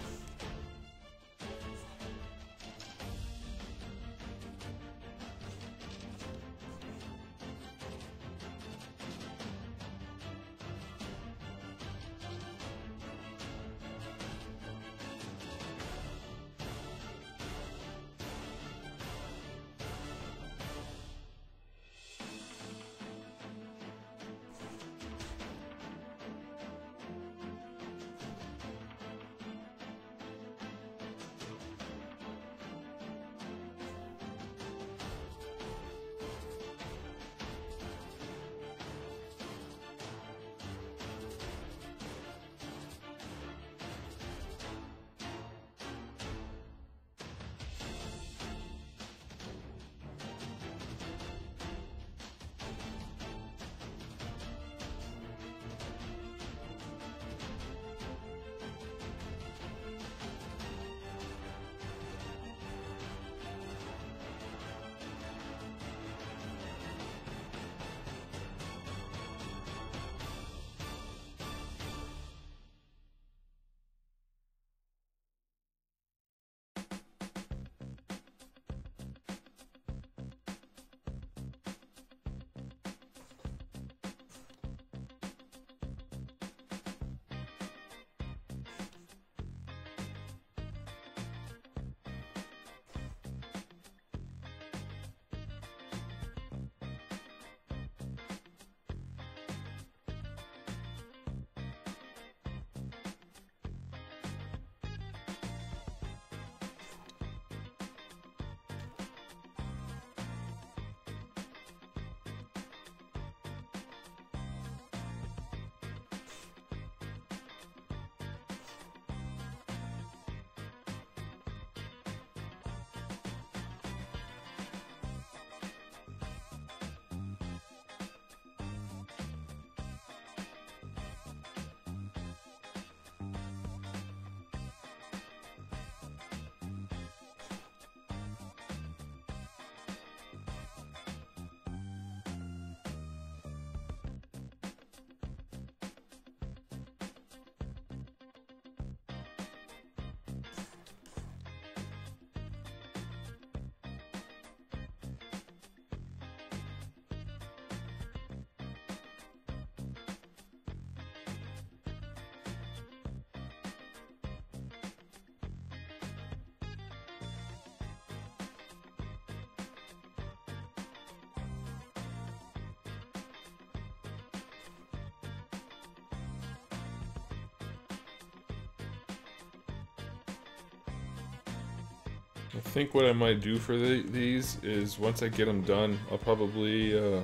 I think what I might do for these is once I get them done, I'll probably yeah,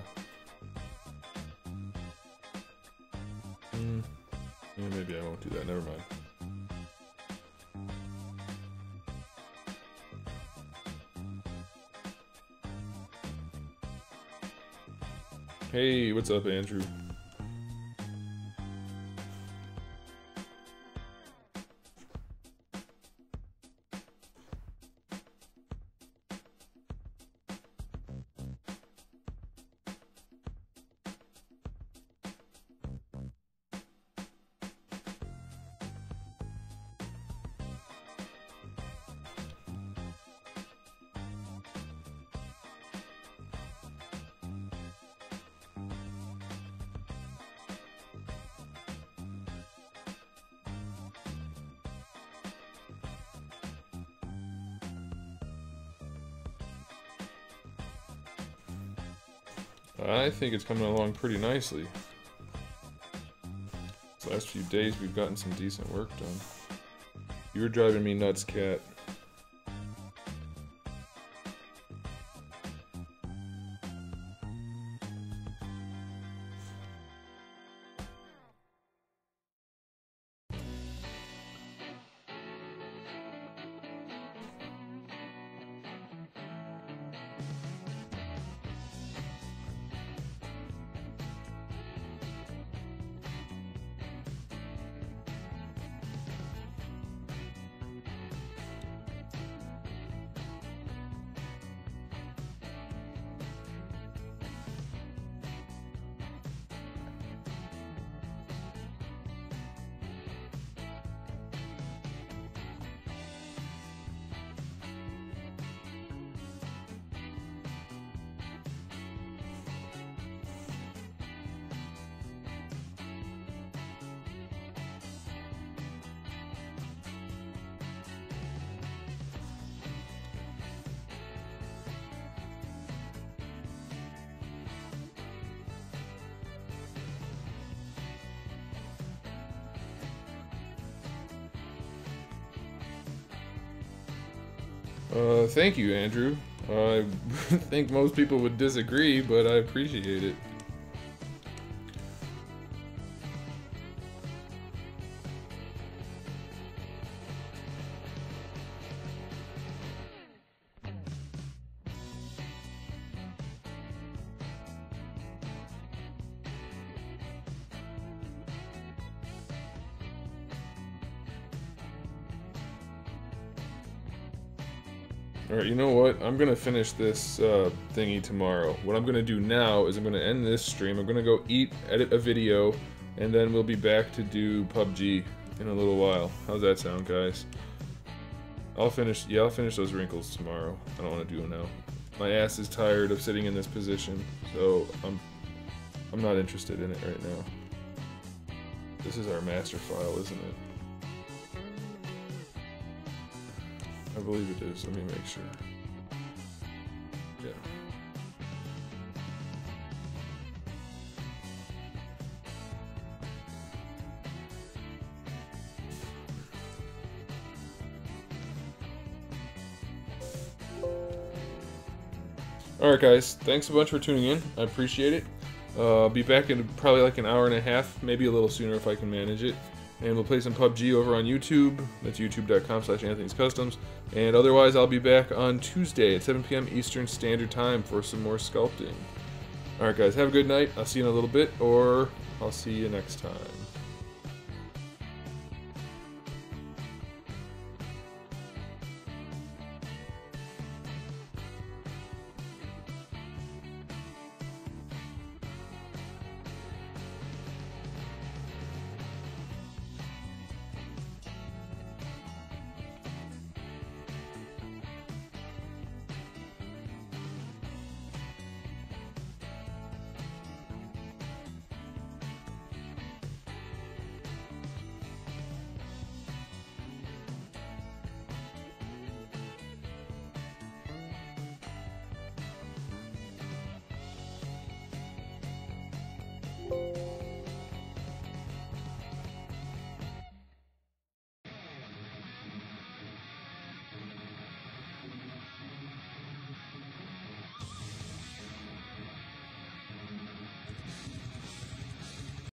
maybe I won't do that, never mind. Hey, what's up, Andrew? I think it's coming along pretty nicely. These last few days we've gotten some decent work done. You're driving me nuts, cat. Thank you, Andrew. I think most people would disagree, but I appreciate it. Alright, you know what? I'm gonna finish this thingy tomorrow. What I'm gonna do now is I'm gonna end this stream. I'm gonna go eat, edit a video, and then we'll be back to do PUBG in a little while. How's that sound, guys? I'll finish those wrinkles tomorrow. I don't want to do it now. My ass is tired of sitting in this position, so I'm not interested in it right now. This is our master file, isn't it? I believe it is. Let me make sure. Yeah. Alright guys, thanks a bunch for tuning in. I appreciate it. I'll be back in probably like an hour and a half, maybe a little sooner if I can manage it. And we'll play some PUBG over on YouTube. That's youtube.com/Anthony'sCustoms. And otherwise, I'll be back on Tuesday at 7 p.m. Eastern Standard Time for some more sculpting. Alright guys, have a good night. I'll see you in a little bit, or I'll see you next time.